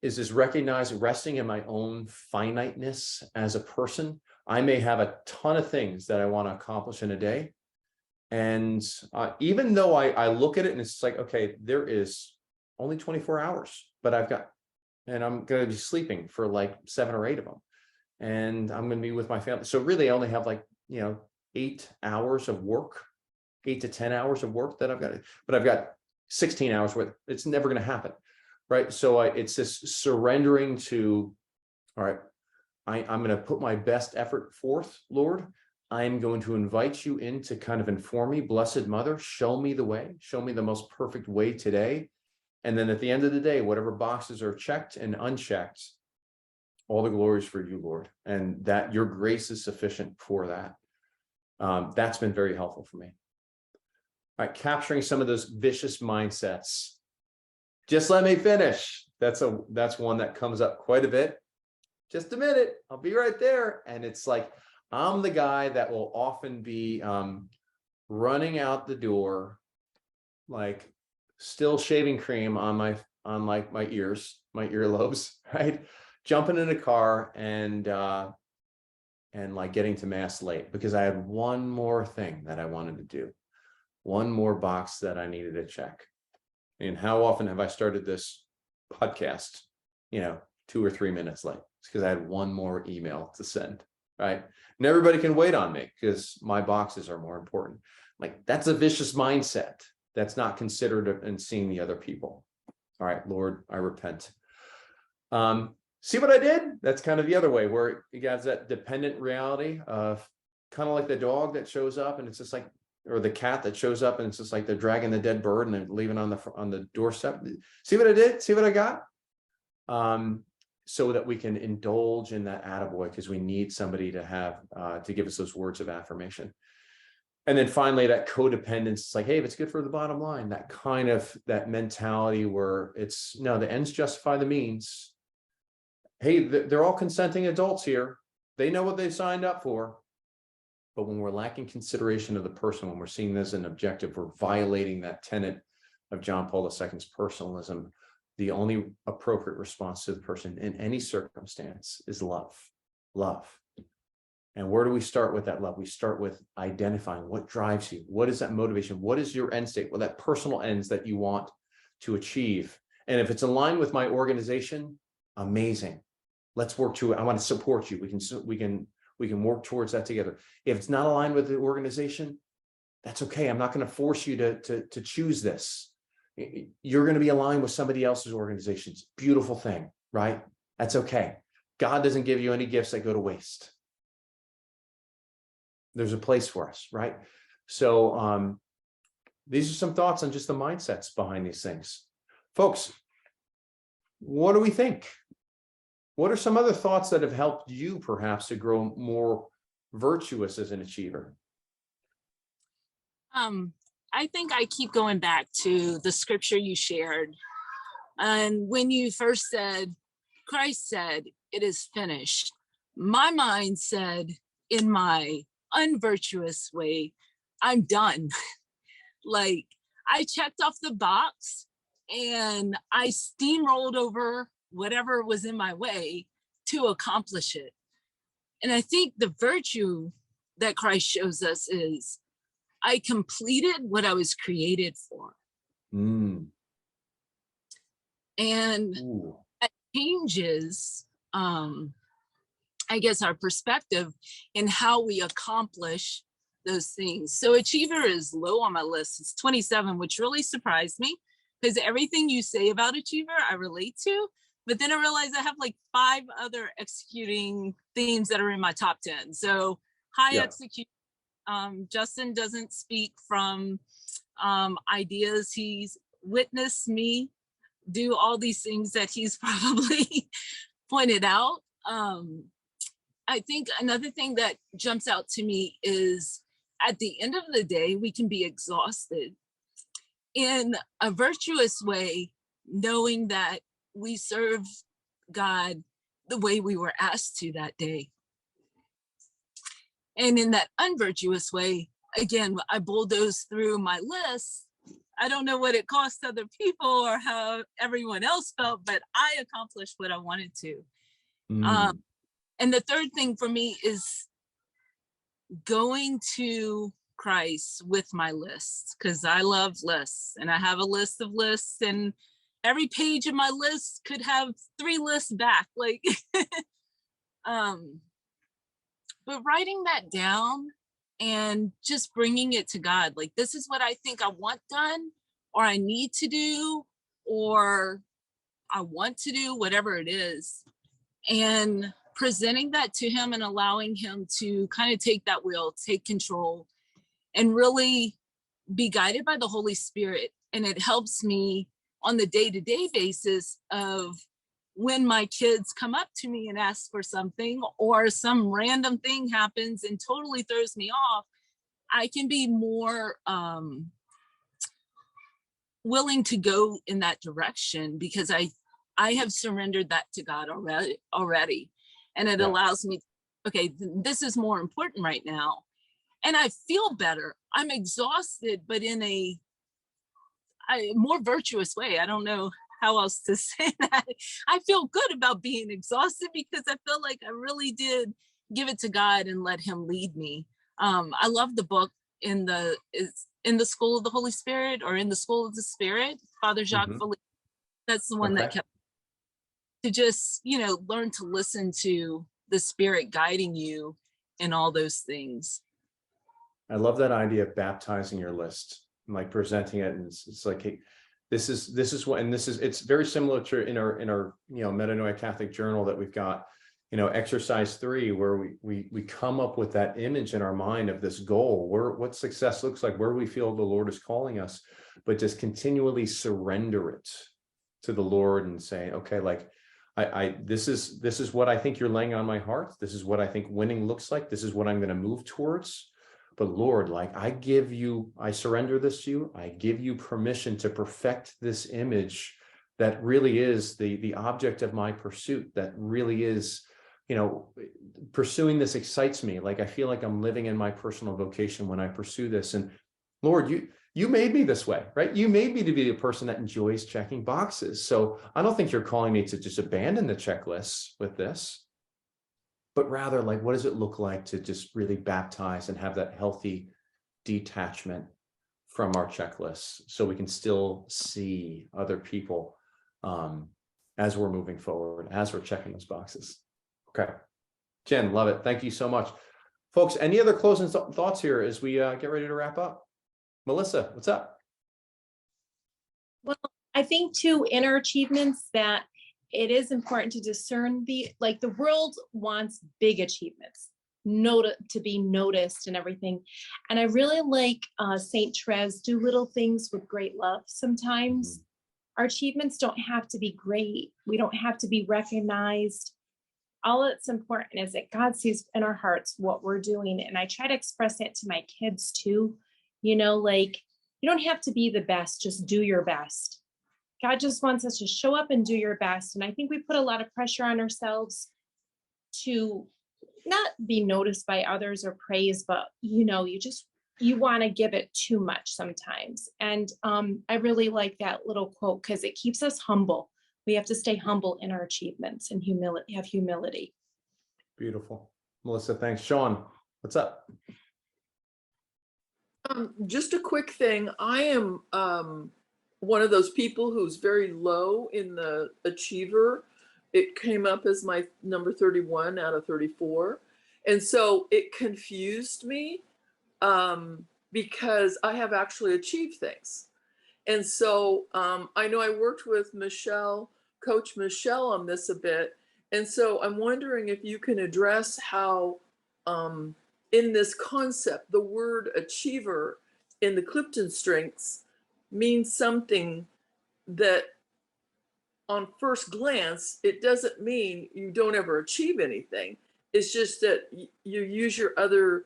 is recognizing, resting in my own finiteness as a person. I may have a ton of things that I want to accomplish in a day. And even though I look at it and it's like, okay, there is only 24 hours, but and I'm going to be sleeping for like 7 or 8 of them. And I'm going to be with my family. So really I only have 8 hours of work, 8 to 10 hours of work that I've got, but I've got 16 hours worth. It's never going to happen. Right. So it's this surrendering to, all right, I'm going to put my best effort forth, Lord. I'm going to invite you in to kind of inform me, Blessed Mother, show me the way, show me the most perfect way today. And then at the end of the day, whatever boxes are checked and unchecked, all the glories for you, Lord, and that your grace is sufficient for that. That's been very helpful for me. All right, capturing some of those vicious mindsets. Just let me finish. That's one that comes up quite a bit. Just a minute, I'll be right there. And it's like, I'm the guy that will often be running out the door, like still shaving cream on my ears, my earlobes, right? Jumping in a car and like getting to mass late because I had one more thing that I wanted to do, one more box that I needed to check. And how often have I started this podcast, 2 or 3 minutes late? It's because I had one more email to send, right? And everybody can wait on me because my boxes are more important. Like, that's a vicious mindset that's not considered and seeing the other people. All right, Lord, I repent. See what I did? That's kind of the other way where you guys that dependent reality of kind of like the dog that shows up and it's just like, or the cat that shows up and it's just like they're dragging the dead bird and they're leaving on the doorstep. See what I did? See what I got? So that we can indulge in that attaboy because we need somebody to have to give us those words of affirmation. And then finally, that codependence, it's like, hey, if it's good for the bottom line, that mentality where it's no, the ends justify the means. Hey, they're all consenting adults here. They know what they signed up for. But when we're lacking consideration of the person, when we're seeing this as an objective, we're violating that tenet of John Paul II's personalism. The only appropriate response to the person in any circumstance is love. Love. And where do we start with that love? We start with identifying what drives you. What is that motivation? What is your end state? Well, that personal ends that you want to achieve. And if it's in line with my organization, amazing. Let's work to it. I want to support you. We can work towards that together. If it's not aligned with the organization, that's okay. I'm not going to force you to choose this. You're going to be aligned with somebody else's organizations. Beautiful thing, right? That's okay. God doesn't give you any gifts that go to waste. There's a place for us, right? So these are some thoughts on just the mindsets behind these things. Folks, what do we think? What are some other thoughts that have helped you perhaps to grow more virtuous as an achiever? I think I keep going back to the scripture you shared. And when you first said, Christ said, it is finished, my mind said, in my unvirtuous way, I'm done. Like, I checked off the box and I steamrolled over whatever was in my way to accomplish it. And I think the virtue that Christ shows us is, I completed what I was created for. Mm. And Ooh. that changes, I guess, our perspective in how we accomplish those things. So achiever is low on my list. It's 27, which really surprised me, because everything you say about achiever, I relate to. But then I realized I have like 5 other executing themes that are in my top 10. So high execution. Justin doesn't speak from ideas. He's witnessed me do all these things that he's probably pointed out. I think another thing that jumps out to me is, at the end of the day, we can be exhausted in a virtuous way, knowing that we serve God the way we were asked to that day. And in that unvirtuous way, again, I bulldoze through my list. I don't know what it cost other people or how everyone else felt, but I accomplished what I wanted to. Mm. And the third thing for me is going to Christ with my list, because I love lists and I have a list of lists, and every page of my list could have 3 lists back. Like, but writing that down and just bringing it to God, like, this is what I think I want done, or I need to do, or I want to do, whatever it is, and presenting that to him and allowing him to kind of take that wheel, take control, and really be guided by the Holy Spirit. And it helps me on the day-to-day basis of when my kids come up to me and ask for something, or some random thing happens and totally throws me off, I can be more willing to go in that direction, because I have surrendered that to God already. And it allows me, okay, this is more important right now. And I feel better. I'm exhausted, but in a more virtuous way. I don't know how else to say that. I feel good about being exhausted because I feel like I really did give it to God and let him lead me. I love the book in the School of the Holy Spirit, or In the School of the Spirit, Father Jacques Philippe. That's the one that kept to just, learn to listen to the Spirit guiding you in all those things. I love that idea of baptizing your list, like presenting it, and it's like, hey, this is what, and it's very similar to in our Metanoia Catholic Journal that we've got, exercise 3, where we come up with that image in our mind of this goal, what success looks like, where we feel the Lord is calling us, but just continually surrender it to the Lord and say, okay, like, this is what I think you're laying on my heart. This is what I think winning looks like. This is what I'm going to move towards. But Lord, like, I surrender this to you. I give you permission to perfect this image that really is the object of my pursuit, that really is, pursuing this excites me. Like, I feel like I'm living in my personal vocation when I pursue this. And Lord, you made me this way, right? You made me to be a person that enjoys checking boxes. So I don't think you're calling me to just abandon the checklists with this, but rather, like, what does it look like to just really baptize and have that healthy detachment from our checklists, so we can still see other people as we're moving forward, as we're checking those boxes. Okay. Jen, love it. Thank you so much. Folks, any other closing thoughts here as we get ready to wrap up? Melissa, what's up? Well, I think 2 inner achievements that it is important to discern the world wants big achievements, to be noticed and everything. And I really like Saint Therese, do little things with great love. Sometimes our achievements don't have to be great. We don't have to be recognized. All that's important is that God sees in our hearts what we're doing. And I try to express that to my kids too. You don't have to be the best, just do your best. God just wants us to show up and do your best. And I think we put a lot of pressure on ourselves to not be noticed by others or praised, but you want to give it too much sometimes. And I really like that little quote because it keeps us humble. We have to stay humble in our achievements and have humility. Beautiful. Melissa, thanks. Sean, what's up? Just a quick thing. I am one of those people who's very low in the achiever. It came up as my number 31 out of 34. And so it confused me because I have actually achieved things. And so I know I worked with Coach Michelle on this a bit. And so I'm wondering if you can address how in this concept, the word achiever in the CliftonStrengths means something that on first glance, it doesn't mean you don't ever achieve anything. It's just that you use your other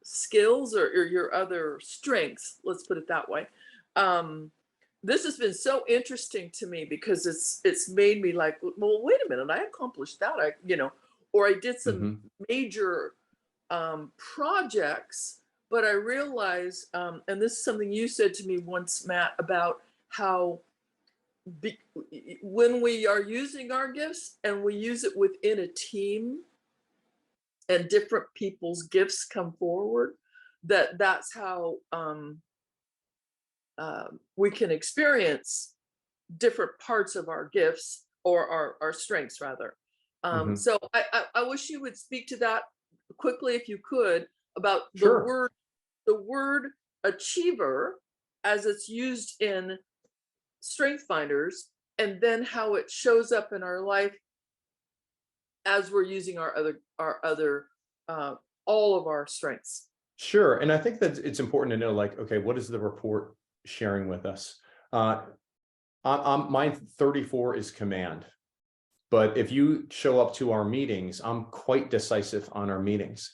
skills or your other strengths, let's put it that way. This has been so interesting to me because it's made me like, well, wait a minute, I accomplished that, or I did some major projects, but I realized, and this is something you said to me once, Matt, about how when we are using our gifts and we use it within a team and different people's gifts come forward, that's how we can experience different parts of our gifts or our strengths rather. So I wish you would speak to that quickly if you could about the word achiever as it's used in Strength Finders, and then how it shows up in our life as we're using our other all of our strengths. Sure. And I think that it's important to know, like, okay, what is the report sharing with us? My 34 is command. But if you show up to our meetings, I'm quite decisive on our meetings.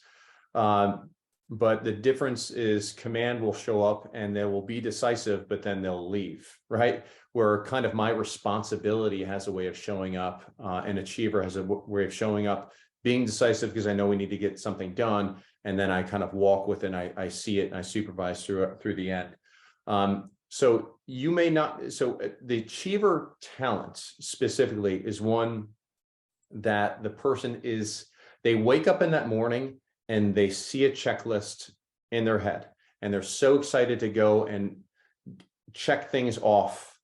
But the difference is command will show up and they will be decisive, but then they'll leave, right? Where kind of my responsibility has a way of showing up, and achiever has a way of showing up, being decisive because I know we need to get something done. And then I kind of walk with it and I see it and I supervise through the end. So you may not, so the achiever talent specifically is one that the person they wake up in that morning and they see a checklist in their head and they're so excited to go and check things off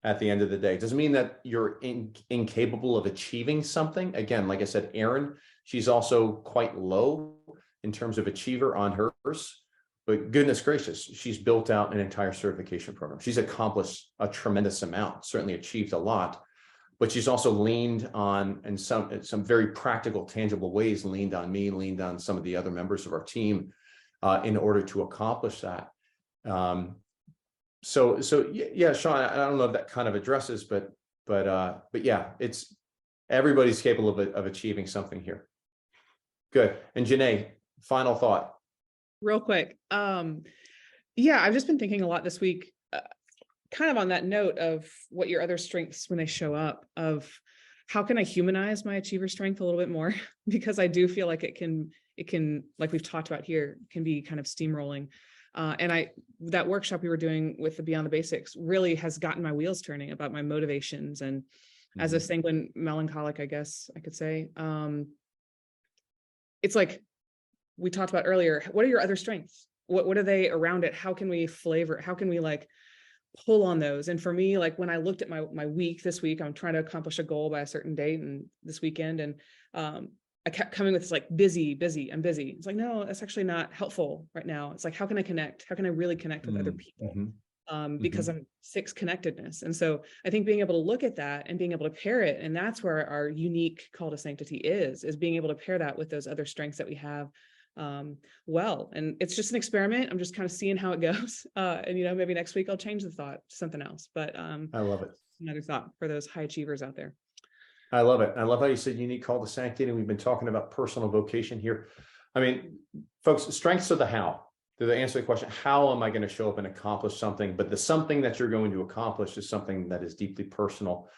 at the end of the day. It doesn't mean that you're incapable of achieving something. Again, like I said, Erin, she's also quite low in terms of achiever on hers. But goodness gracious, she's built out an entire certification program. She's accomplished a tremendous amount, certainly achieved a lot, but she's also leaned on, in some very practical, tangible ways, leaned on me, leaned on some of the other members of our team in order to accomplish that. So yeah, Sean, I don't know if that kind of addresses, but yeah, it's everybody's capable of achieving something here. Good. And Janae, final thought. Real quick. Yeah, I've just been thinking a lot this week, kind of on that note of what your other strengths when they show up, of how can I humanize my achiever strength a little bit more? Because I do feel like it can, like we've talked about here, can be kind of steamrolling. And that workshop we were doing with the Beyond the Basics really has gotten my wheels turning about my motivations. And as a sanguine melancholic, I guess I could say, it's like we talked about earlier, what are your other strengths? What are they around it? How can we like pull on those? And for me, like when I looked at my week this week, I'm trying to accomplish a goal by a certain date and this weekend. And I kept coming with this like busy, I'm busy. It's like, no, that's actually not helpful right now. It's like, how can I connect? How can I really connect with other people? because I'm 6 connectedness. And so I think being able to look at that and being able to pair it, and that's where our unique call to sanctity is being able to pair that with those other strengths that we have well. And it's just an experiment. I'm just kind of seeing how it goes. And, you know, maybe next week I'll change the thought to something else, but I love it. another thought for those high achievers out there. I love it. I love how you said unique call to sanctity. And we've been talking about personal vocation here. I mean, folks, strengths are the how. To answer the question, how am I going to show up and accomplish something? But the something that you're going to accomplish is something that is deeply personal.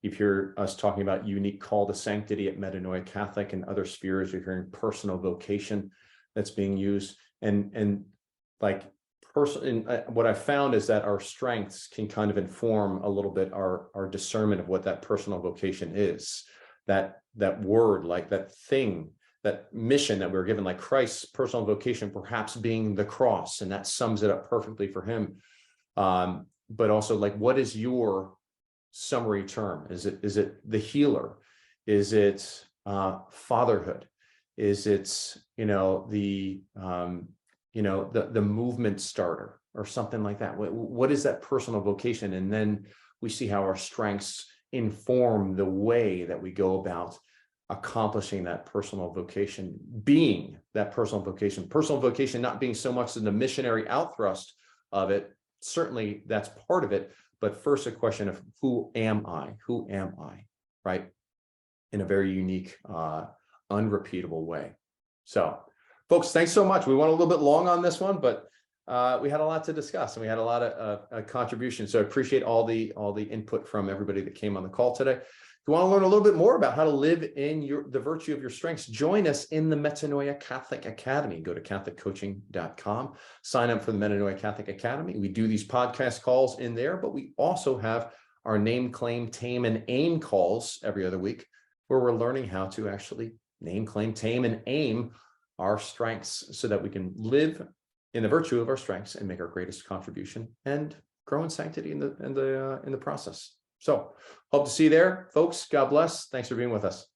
You hear us talking about unique call to sanctity at Metanoia Catholic and other spheres. You're hearing personal vocation that's being used. And like what I found is that our strengths can kind of inform a little bit our discernment of what that personal vocation is. That word, like that thing, that mission that we were given, like Christ's personal vocation, perhaps being the cross, and that sums it up perfectly for him. But also, like, what is your summary term? Is it the healer? Is it fatherhood? Is it, you know, the movement starter or something like that? What is that personal vocation? And then we see how our strengths inform the way that we go about accomplishing that personal vocation, being that personal vocation not being so much in the missionary outthrust of it. Certainly that's part of it, but first a question of who am I, right? In a very unique, unrepeatable way. So folks, thanks so much. We went a little bit long on this one, but we had a lot to discuss and we had a lot of contributions. So I appreciate all the input from everybody that came on the call today. If you want to learn a little bit more about how to live in the virtue of your strengths, join us in the Metanoia Catholic Academy. Go to CatholicCoaching.com, sign up for the Metanoia Catholic Academy. We do these podcast calls in there, but we also have our name, claim, tame, and aim calls every other week, where we're learning how to actually name, claim, tame, and aim our strengths so that we can live in the virtue of our strengths and make our greatest contribution and grow in sanctity in the process. So hope to see you there, folks. God bless. Thanks for being with us.